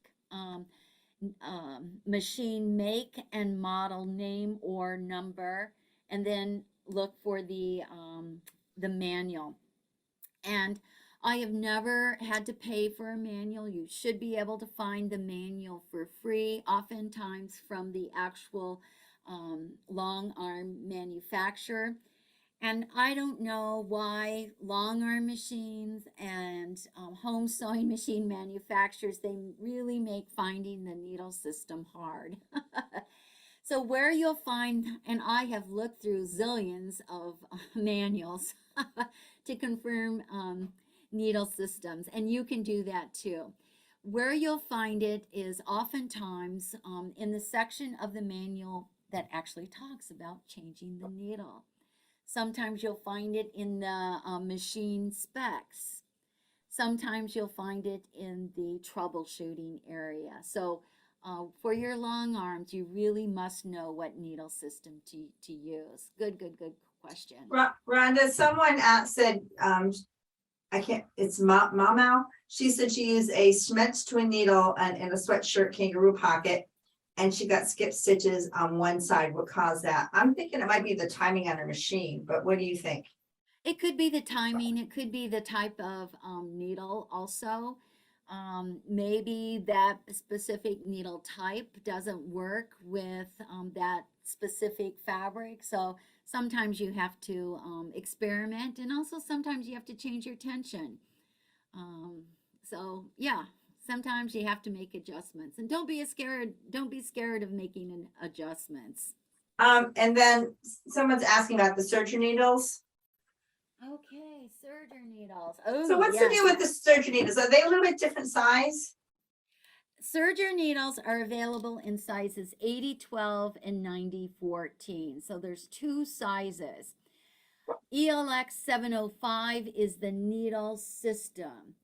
S1: machine make and model name or number, and then look for the manual. And I have never had to pay for a manual. You should be able to find the manual for free, oftentimes from the actual long arm manufacturer. And I don't know why long arm machines and home sewing machine manufacturers, they really make finding the needle system hard. So where you'll find, and I have looked through zillions of manuals to confirm needle systems, and you can do that too. Where you'll find it is oftentimes in the section of the manual that actually talks about changing the needle. Sometimes you'll find it in the machine specs. Sometimes you'll find it in the troubleshooting area. So for your long arms, you really must know what needle system to use. Good question.
S2: Rhonda, someone said, I can't, it's Mamau. She said she used a Schmetz twin needle and a sweatshirt kangaroo pocket, and she got skip stitches on one side. What caused that? I'm thinking it might be the timing on her machine, but what do you think?
S1: It could be the timing. It could be the type of needle also. Maybe that specific needle type doesn't work with that specific fabric. So sometimes you have to experiment, and also sometimes you have to change your tension. So yeah, sometimes you have to make adjustments, and don't be scared of making adjustments.
S2: And then someone's asking about the Serger needles.
S1: Okay, Serger needles. Oh,
S2: So what's the deal with the Serger needles? Are they a little bit different size?
S1: Serger needles are available in sizes 80-12 and 90-14. So there's 2 sizes. ELX 705 is the needle system.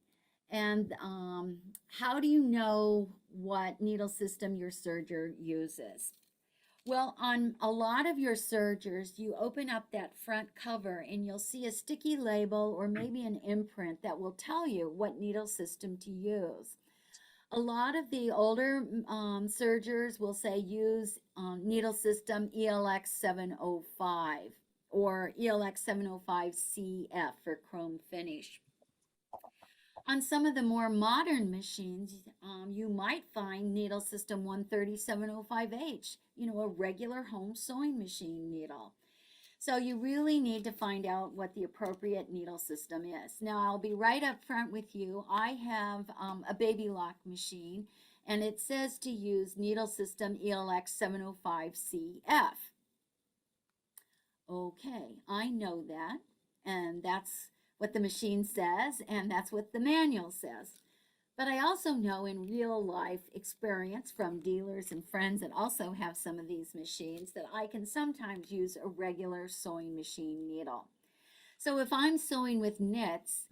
S1: And how do you know what needle system your serger uses? Well, on a lot of your sergers, you open up that front cover and you'll see a sticky label or maybe an imprint that will tell you what needle system to use. A lot of the older sergers will say use needle system ELX 705 or ELX 705 CF for chrome finish. On some of the more modern machines, you might find needle system 13705H, a regular home sewing machine needle. So you really need to find out what the appropriate needle system is. Now, I'll be right up front with you. I have a baby lock machine, and it says to use needle system ELX 705CF. Okay, I know that, and that's what the machine says, and that's what the manual says. But I also know in real life experience from dealers and friends that also have some of these machines that I can sometimes use a regular sewing machine needle. So if I'm sewing with knits,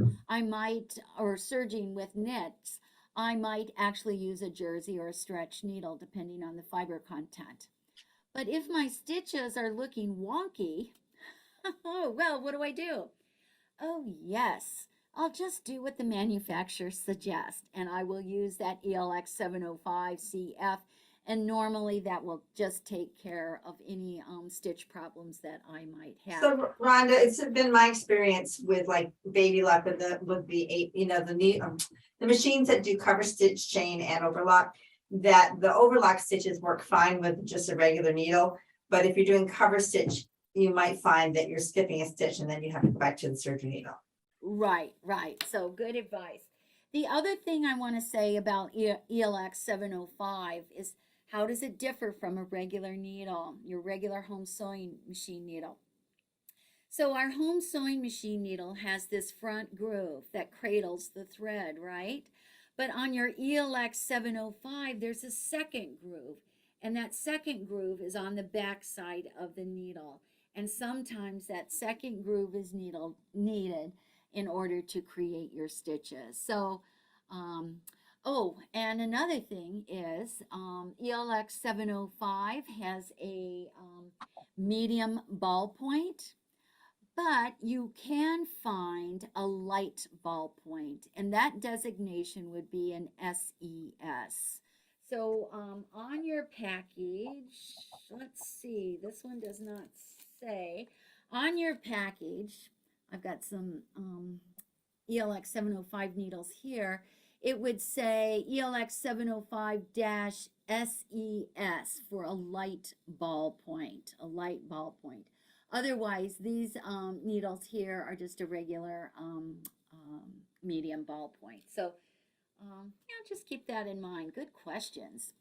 S1: or serging with knits, I might actually use a jersey or a stretch needle depending on the fiber content. But if my stitches are looking wonky, oh, well, what do? Oh, yes, I'll just do what the manufacturer suggests, and I will use that ELX 705 CF, and normally that will just take care of any stitch problems that I might have.
S2: So Rhonda, it's been my experience with like baby lock with the machines that do cover stitch, chain, and overlock, that the overlock stitches work fine with just a regular needle. But if you're doing cover stitch, you might find that you're skipping a stitch and then you have to go back to the Serger needle.
S1: Right. So good advice. The other thing I want to say about ELX 705 is How does it differ from a regular needle, your regular home sewing machine needle? So our home sewing machine needle has this front groove that cradles the thread, right? But on your ELX 705, there's a second groove, and that second groove is on the back side of the needle. And sometimes that second groove is needed in order to create your stitches. So, oh, and another thing is ELX 705 has a medium ballpoint, but you can find a light ballpoint, and that designation would be an SES. So on your package, let's see, this one does not say. On your package, I've got some ELX 705 needles here. It would say ELX 705-SES for a light ballpoint, Otherwise, these needles here are just a regular medium ballpoint. So, yeah, just keep that in mind. Good questions.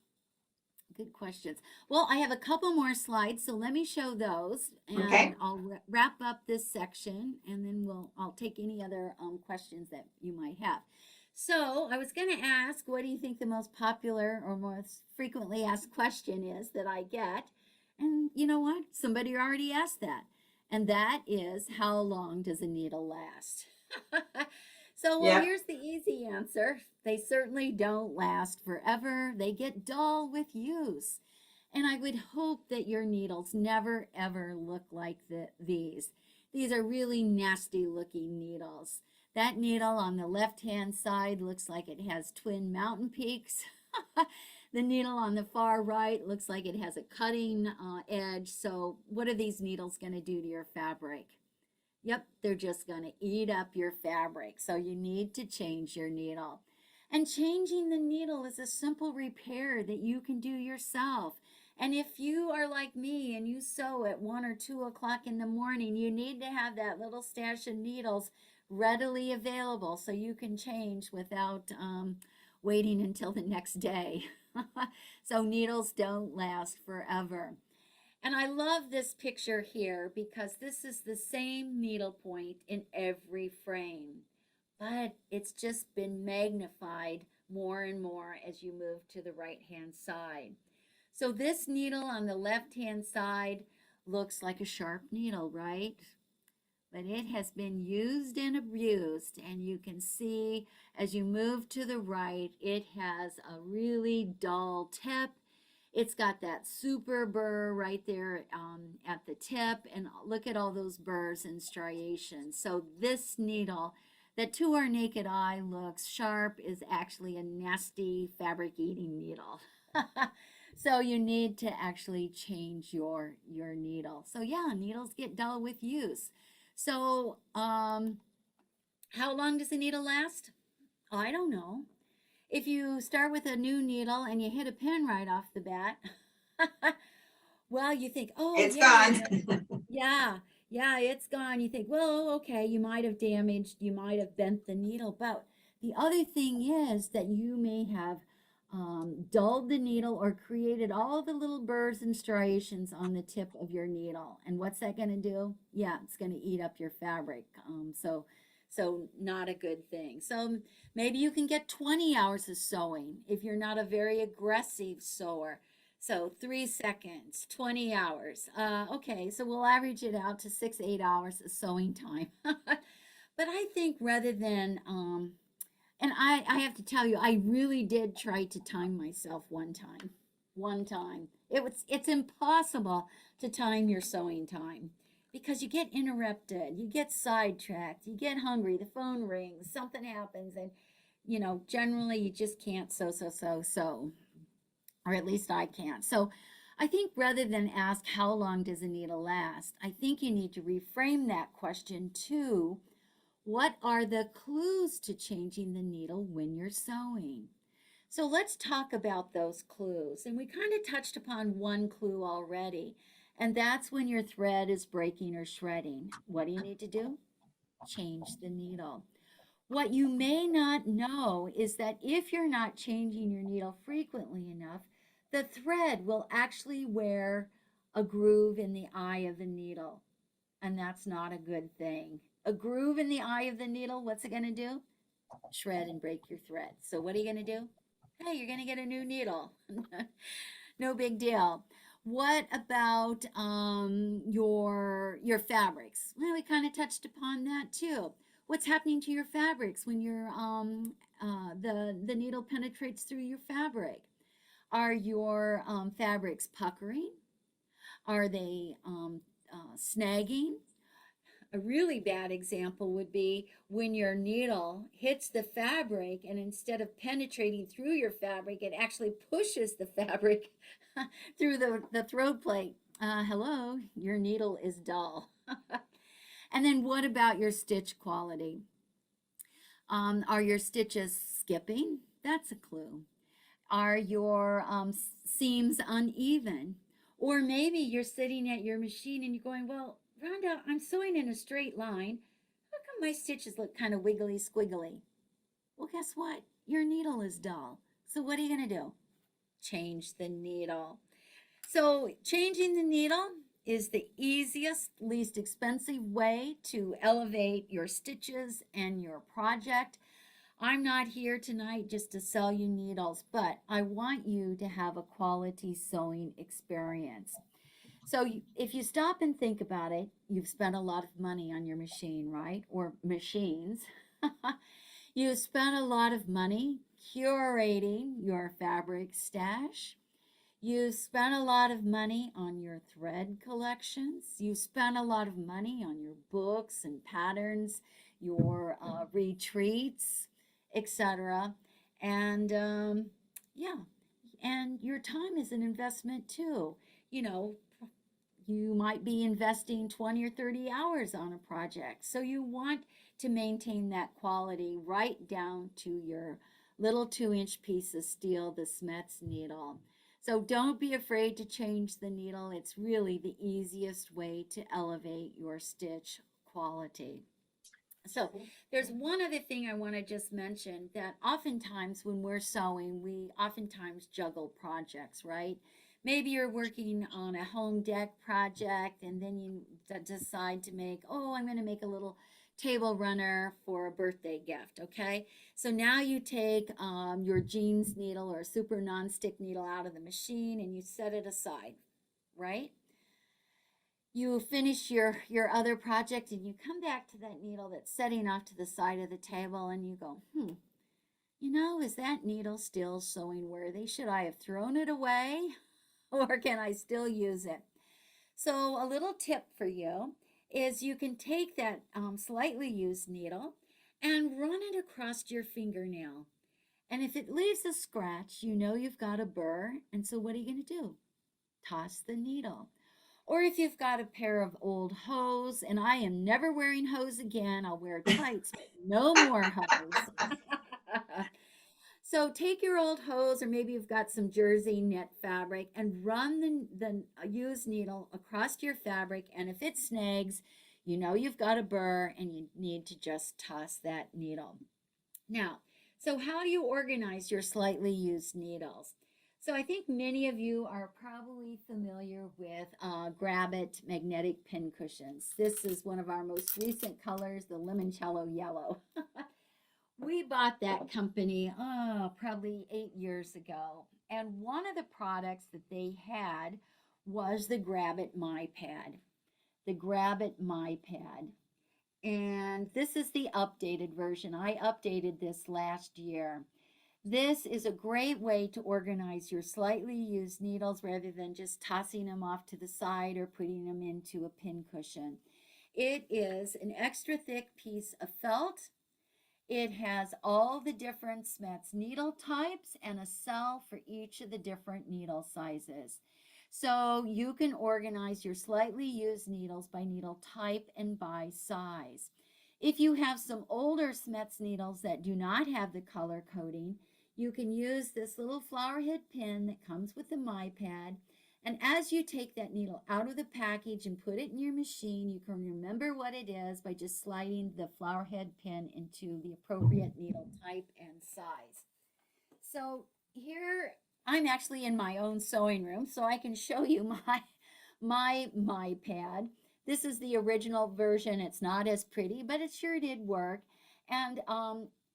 S1: Good questions. Well, I have a couple more slides, so let me show those, and
S2: Okay.
S1: I'll wrap up this section, and then I'll take any other questions that you might have. So I was going to ask, what do you think the most popular or most frequently asked question is that I get? And you know what? Somebody already asked that. And that is, how long does a needle last? So, well,
S2: Yeah.
S1: here's the easy answer. They certainly don't last forever. They get dull with use. And I would hope that your needles never, ever look like these. These are really nasty looking needles. That needle on the left-hand side looks like it has twin mountain peaks. The needle on the far right looks like it has a cutting edge. So what are these needles going to do to your fabric? Yep, they're just going to eat up your fabric. So you need to change your needle. And changing the needle is a simple repair that you can do yourself. And if you are like me and you sew at 1 or 2 o'clock in the morning, you need to have that little stash of needles readily available so you can change without waiting until the next day. So needles don't last forever. And I love this picture here because this is the same needle point in every frame, but it's just been magnified more and more as you move to the right-hand side. So this needle on the left-hand side looks like a sharp needle, right? But it has been used and abused, and you can see as you move to the right, it has a really dull tip. It's got that super burr right there at the tip, and look at all those burrs and striations. So this needle that to our naked eye looks sharp is actually a nasty fabric eating needle. So you need to actually change your needle. So yeah, needles get dull with use. So how long does a needle last? I don't know. If you start with a new needle and you hit a pin right off the bat, well, you think, oh,
S2: It's
S1: yeah,
S2: gone.
S1: yeah, it's gone. You think, well, okay, you might have bent the needle. But the other thing is that you may have dulled the needle or created all the little burrs and striations on the tip of your needle. And what's that going to do? Yeah, it's going to eat up your fabric. So not a good thing. So maybe you can get 20 hours of sewing if you're not a very aggressive sewer. So 3 seconds, 20 hours. Okay, so we'll average it out to 6-8 hours of sewing time. But I think rather than and I have to tell you, I really did try to time myself one time. It's impossible to time your sewing time because you get interrupted, you get sidetracked, you get hungry, the phone rings, something happens, and generally you just can't sew, or at least I can't. So I think rather than ask how long does a needle last, I think you need to reframe that question to, what are the clues to changing the needle when you're sewing? So let's talk about those clues. And we kind of touched upon one clue already, and that's when your thread is breaking or shredding. What do you need to do? Change the needle. What you may not know is that if you're not changing your needle frequently enough, the thread will actually wear a groove in the eye of the needle, and that's not a good thing. A groove in the eye of the needle, what's it going to do? Shred and break your thread. So what are you going to do? Hey, you're going to get a new needle. No big deal. What about your fabrics? Well, we kind of touched upon that too. What's happening to your fabrics when the needle penetrates through your fabric? Are your fabrics puckering? Are they snagging? A really bad example would be when your needle hits the fabric and instead of penetrating through your fabric, it actually pushes the fabric through the throat plate. Hello, your needle is dull. And then what about your stitch quality? Are your stitches skipping? That's a clue. Are your seams uneven? Or maybe you're sitting at your machine and you're going, well, Rhonda, I'm sewing in a straight line. How come my stitches look kind of wiggly squiggly? Well, guess what? Your needle is dull. So what are you going to do? Change the needle. So changing the needle is the easiest, least expensive way to elevate your stitches and your project. I'm not here tonight just to sell you needles, but I want you to have a quality sewing experience. So if you stop and think about it, you've spent a lot of money on your machine, right? Or machines. You spent a lot of money curating your fabric stash. You spent a lot of money on your thread collections. You spent a lot of money on your books and patterns, your retreats, etc. And yeah, and your time is an investment too. You know, you might be investing 20 or 30 hours on a project. So you want to maintain that quality right down to your little 2-inch piece of steel, the Smith's needle. So don't be afraid to change the needle. It's really the easiest way to elevate your stitch quality. So there's one other thing I want to just mention, that oftentimes when we're sewing, we oftentimes juggle projects, right? Maybe you're working on a home deck project and then you decide to make, oh, I'm going to make a little table runner for a birthday gift, okay? So now you take your jeans needle or super nonstick needle out of the machine and you set it aside, right? You finish your other project and you come back to that needle that's setting off to the side of the table and you go, you know, is that needle still sewing worthy? Should I have thrown it away or can I still use it? So a little tip for you is you can take that slightly used needle and run it across your fingernail. And if it leaves a scratch, you know you've got a burr. And so what are you going to do? Toss the needle. Or if you've got a pair of old hose, and I am never wearing hose again, I'll wear tights, but no more hose. So take your old hose, or maybe you've got some jersey knit fabric, and run the used needle across your fabric. And if it snags, you know you've got a burr and you need to just toss that needle. Now, so how do you organize your slightly used needles? So I think many of you are probably familiar with Grab-It magnetic pin cushions. This is one of our most recent colors, the limoncello yellow. We bought that company, probably 8 years ago. And one of the products that they had was the Grab-It My Pad. The Grab-It My Pad. And this is the updated version. I updated this last year. This is a great way to organize your slightly used needles rather than just tossing them off to the side or putting them into a pin cushion. It is an extra thick piece of felt. It has all the different Smith's needle types and a cell for each of the different needle sizes. So you can organize your slightly used needles by needle type and by size. If you have some older Smith's needles that do not have the color coding, you can use this little flower head pin that comes with the My Pad. And as you take that needle out of the package and put it in your machine, you can remember what it is by just sliding the flower head pin into the appropriate needle type and size. So here I'm actually in my own sewing room, so I can show you my pad. This is the original version. It's not as pretty, but it sure did work. And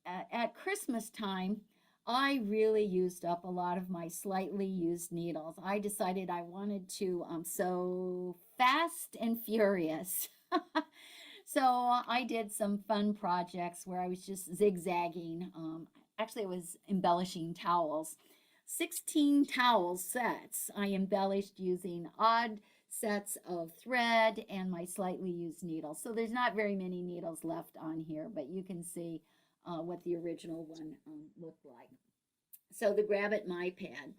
S1: at Christmas time, I really used up a lot of my slightly used needles. I decided I wanted to sew fast and furious. So I did some fun projects where I was just zigzagging. Actually, I was embellishing towels. 16 towel sets I embellished using odd sets of thread and my slightly used needles. So there's not very many needles left on here, but you can see what the original one looked like. So the Grab It My Pad.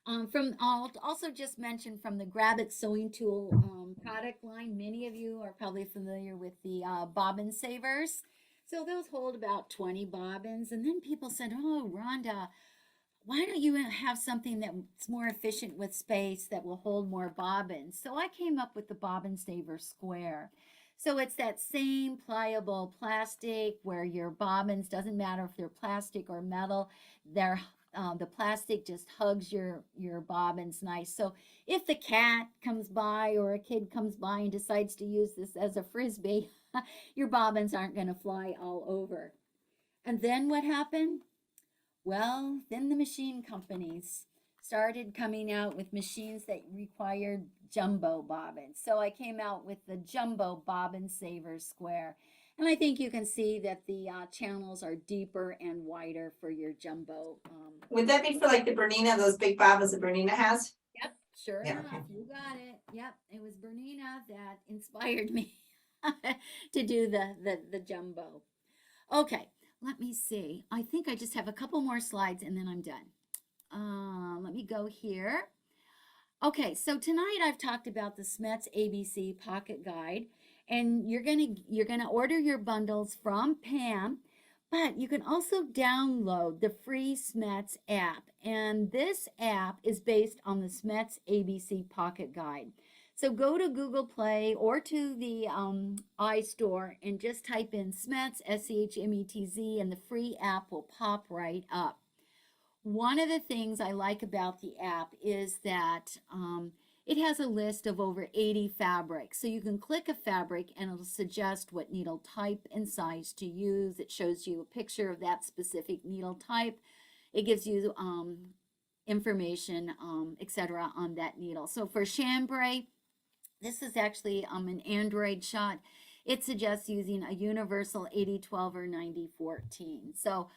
S1: I'll also just mention from the Grab It Sewing Tool product line, many of you are probably familiar with the Bobbin Savers. So those hold about 20 bobbins. And then people said, oh, Rhonda, why don't you have something that's more efficient with space that will hold more bobbins? So I came up with the Bobbin Saver Square. So it's that same pliable plastic where your bobbins, doesn't matter if they're plastic or metal, the plastic just hugs your bobbins nice. So if the cat comes by or a kid comes by and decides to use this as a frisbee, your bobbins aren't going to fly all over. And then what happened? Well, then the machine companies started coming out with machines that required jumbo bobbins. So I came out with the Jumbo Bobbin Saver Square. And I think you can see that the channels are deeper and wider for your jumbo.
S2: Would that be for like the Bernina, those big bobbins that Bernina has?
S1: Yep, sure
S2: Yeah.
S1: enough, you got it. Yep, it was Bernina that inspired me to do the jumbo. Okay, let me see. I think I just have a couple more slides and then I'm done. Let me go here. Okay, so tonight I've talked about the Smets ABC Pocket Guide. And you're gonna order your bundles from Pam, but you can also download the free Smets app. And this app is based on the Smets ABC Pocket Guide. So go to Google Play or to the iStore and just type in Smets, SCHMETZ, and the free app will pop right up. One of the things I like about the app is that it has a list of over 80 fabrics. So you can click a fabric and it'll suggest what needle type and size to use. It shows you a picture of that specific needle type. It gives you information, etc. on that needle. So for chambray, this is actually an Android shot. It suggests using a universal 8012 or 9014. So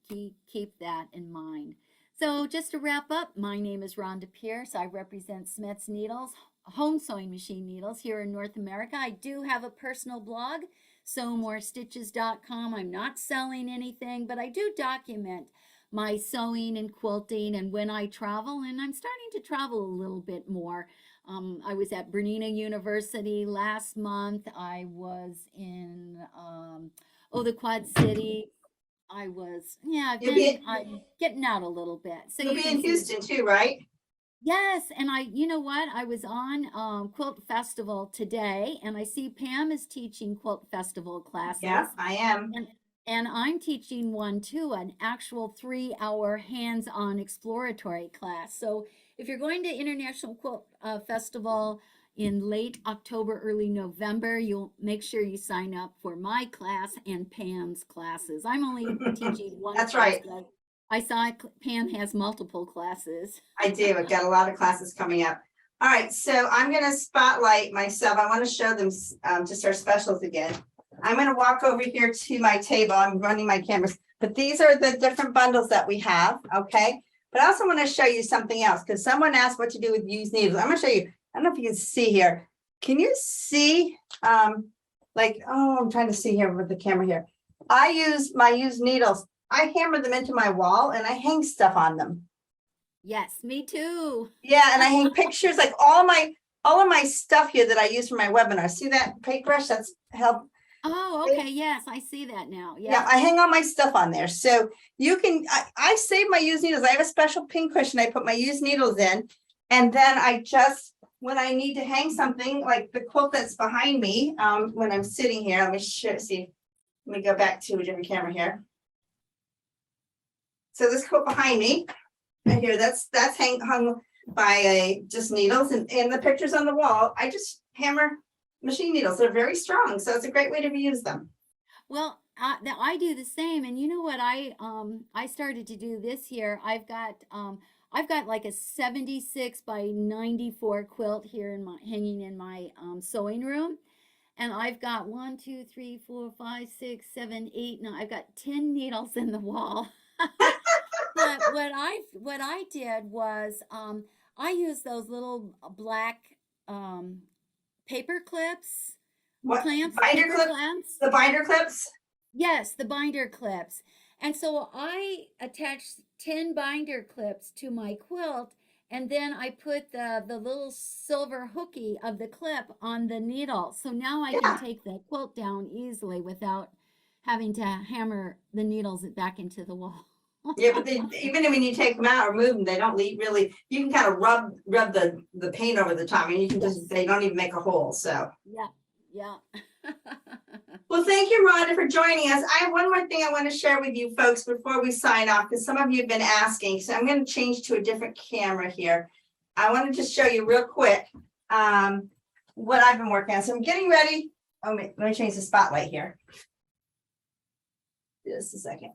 S1: keep that in mind. So just to wrap up, my name is Rhonda Pierce. I represent Smets Needles, home sewing machine needles here in North America. I do have a personal blog, sewmorestitches.com. I'm not selling anything, but I do document my sewing and quilting and when I travel, and I'm starting to travel a little bit more. I was at Bernina University last month. I was in the Quad City. I'm getting out a little bit. So
S2: You'll be in Houston too, right?
S1: Yes, and you know what? I was on Quilt Festival today, and I see Pam is teaching Quilt Festival classes.
S2: Yeah, I am.
S1: And I'm teaching one too, an actual 3-hour hands-on exploratory class. So if you're going to International Quilt Festival in late October, early November, you'll make sure you sign up for my class and Pam's classes. I'm only teaching one.
S2: That's
S1: class,
S2: right.
S1: I saw Pam has multiple classes.
S2: I do. I've got a lot of classes coming up. All right, so I'm going to spotlight myself. I want to show them just our specials again. I'm going to walk over here to my table. I'm running my cameras, but these are the different bundles that we have, okay? But I also want to show you something else because someone asked what to do with used needles. I'm going to show you. I don't know if you can see here. Can you see, I'm trying to see here with the camera here. I use my used needles. I hammer them into my wall and I hang stuff on them.
S1: Yes, me too.
S2: Yeah, and I hang pictures, like all of my stuff here that I use for my webinar. See that paintbrush? That's help.
S1: Oh, okay. Yes, I see that now.
S2: Yeah, I hang all my stuff on there. So you can, I save my used needles. I have a special pin cushion. I put my used needles in. And then I just, when I need to hang something like the quilt that's behind me, when I'm sitting here, let me go back to a different camera here. So this quilt behind me, right here, that's hung by just needles and the pictures on the wall. I just hammer machine needles. They're very strong, so it's a great way to reuse them.
S1: Well, I do the same, and you know what I started to do this year. I've got like a 76 by 94 quilt here in my hanging in my sewing room, and I've got 1, 2, 3, 4, 5, 6, 7, 8. No, I've got 10 needles in the wall. But what I did was I used those little black paper clips,
S2: What
S1: clamps,
S2: binder
S1: paper
S2: clip?
S1: clamps.
S2: The binder clips?
S1: Yes, the binder clips. And so I attached 10 binder clips to my quilt, and then I put the little silver hooky of the clip on the needle. So now I
S2: Yeah.
S1: can take the quilt down easily without having to hammer the needles back into the wall.
S2: Yeah, but even when you take them out or move them, they don't leave really, you can kind of rub the paint over the top and you can just, they don't even make a hole, so.
S1: Yeah, yeah.
S2: Well, thank you, Rhonda, for joining us. I have one more thing I want to share with you folks before we sign off, because some of you have been asking, so I'm going to change to a different camera here. I want to just show you real quick what I've been working on. So I'm getting ready. Oh, wait, let me change the spotlight here. Just a second.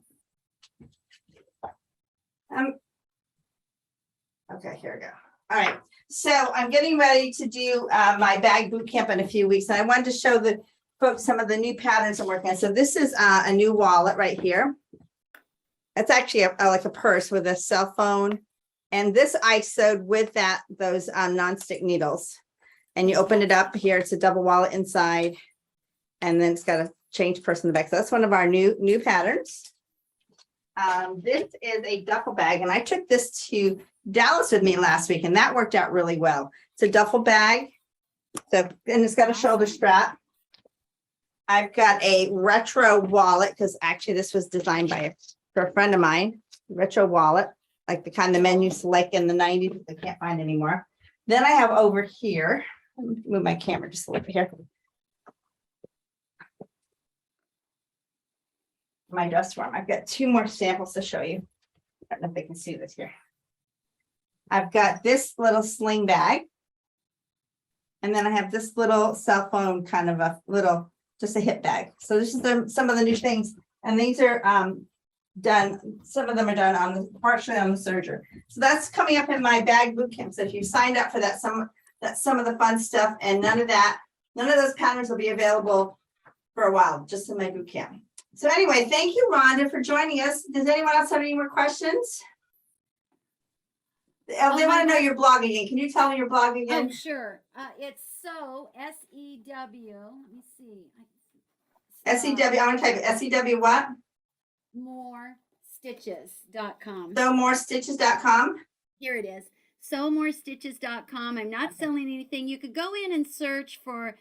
S2: Okay, here we go. All right, so I'm getting ready to do my bag boot camp in a few weeks, and I wanted to show the folks some of the new patterns I'm working on. So this is a new wallet right here. It's actually like a purse with a cell phone, and this I sewed with those nonstick needles. And you open it up here; it's a double wallet inside, and then it's got a change purse in the back. So that's one of our new patterns. This is a duffel bag, and I took this to Dallas with me last week, and that worked out really well. It's a duffel bag, so and it's got a shoulder strap. I've got a retro wallet, because actually this was designed for a friend of mine. Retro wallet, like the kind of men used to like in the 90s, I can't find anymore. Then I have over here, let me move my camera just a little bit here. My dust form. I've got 2 more samples to show you. I don't know if they can see this here. I've got this little sling bag. And then I have this little cell phone, kind of a little, just a hip bag. So this is some of the new things. And these are done, some of them are done partially on the serger. So that's coming up in my bag boot camp. So if you signed up for that, that's some of the fun stuff, and none of those patterns will be available for a while, just in my boot camp. So anyway, thank you, Rhonda, for joining us. Does anyone else have any more questions? They want to know your blog again. Can you tell me your blog again?
S1: Oh, sure. It's SEW. Let me see.
S2: SEW. I want to type it. SEW what?
S1: morestitches.com.
S2: SewMoreStitches.com.
S1: Here it is. SewMoreStitches.com. I'm not selling anything. You could go in and search for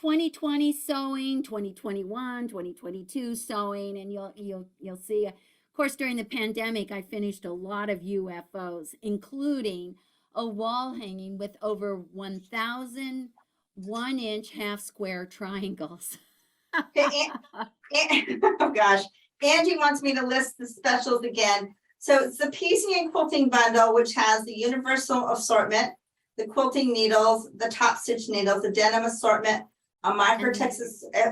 S1: 2020 sewing, 2021, 2022 sewing, and you'll see. Of course, during the pandemic, I finished a lot of UFOs, including a wall hanging with over 1,000 1-inch half square triangles.
S2: Okay, oh gosh, Angie wants me to list the specials again. So it's the piecing and quilting bundle, which has the universal assortment, the quilting needles, the top stitch needles, the denim assortment, a Microtext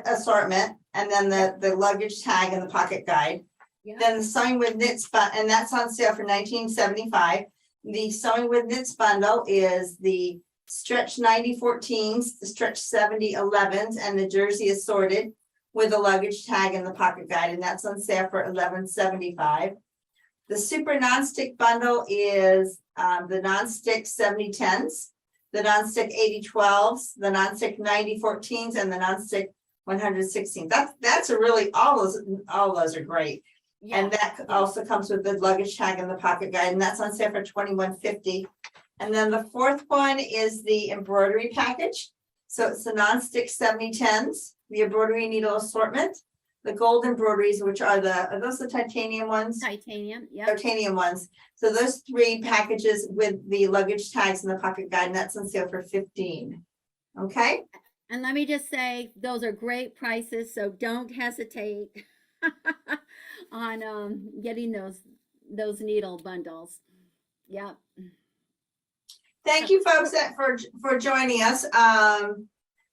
S2: assortment, and then the luggage tag and the pocket guide.
S1: Yeah.
S2: Then the sewing with knits, and that's on sale for $19.75. The sewing with knits bundle is the stretch 90 14s, the stretch 70 11s, and the jersey assorted with the luggage tag and the pocket guide, and that's on sale for $11.75. The super nonstick bundle is the nonstick 70 10s, the nonstick 80 12s, the nonstick 90 14s, and the nonstick 116. That's a really, all those are great. Yeah. And that also comes with the luggage tag and the pocket guide, and that's on sale for $21.50. And then the fourth one is the embroidery package. So it's the nonstick 70 10s, the embroidery needle assortment, the gold embroideries, which are those the titanium ones?
S1: Titanium, yeah.
S2: Titanium ones. So those 3 packages with the luggage tags and the pocket guide, and that's on sale for $15. Okay.
S1: And let me just say, those are great prices, so don't hesitate on getting those needle bundles. Yeah.
S2: Thank you, folks, for joining us.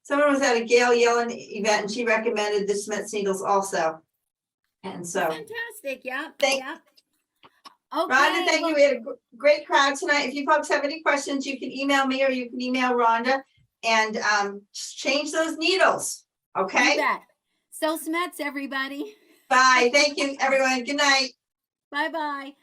S2: Someone was at a Gail Yellen event and she recommended the Smith's needles also. And so,
S1: Fantastic. Yeah.
S2: Thank-
S1: Yeah. Okay.
S2: Rhonda, thank
S1: well,
S2: you. We had a great crowd tonight. If you folks have any questions, you can email me or you can email Rhonda and just change those needles.
S1: you
S2: Okay?
S1: bet. So Smets, everybody.
S2: Bye. Thank you, everyone. Good night.
S1: Bye-bye.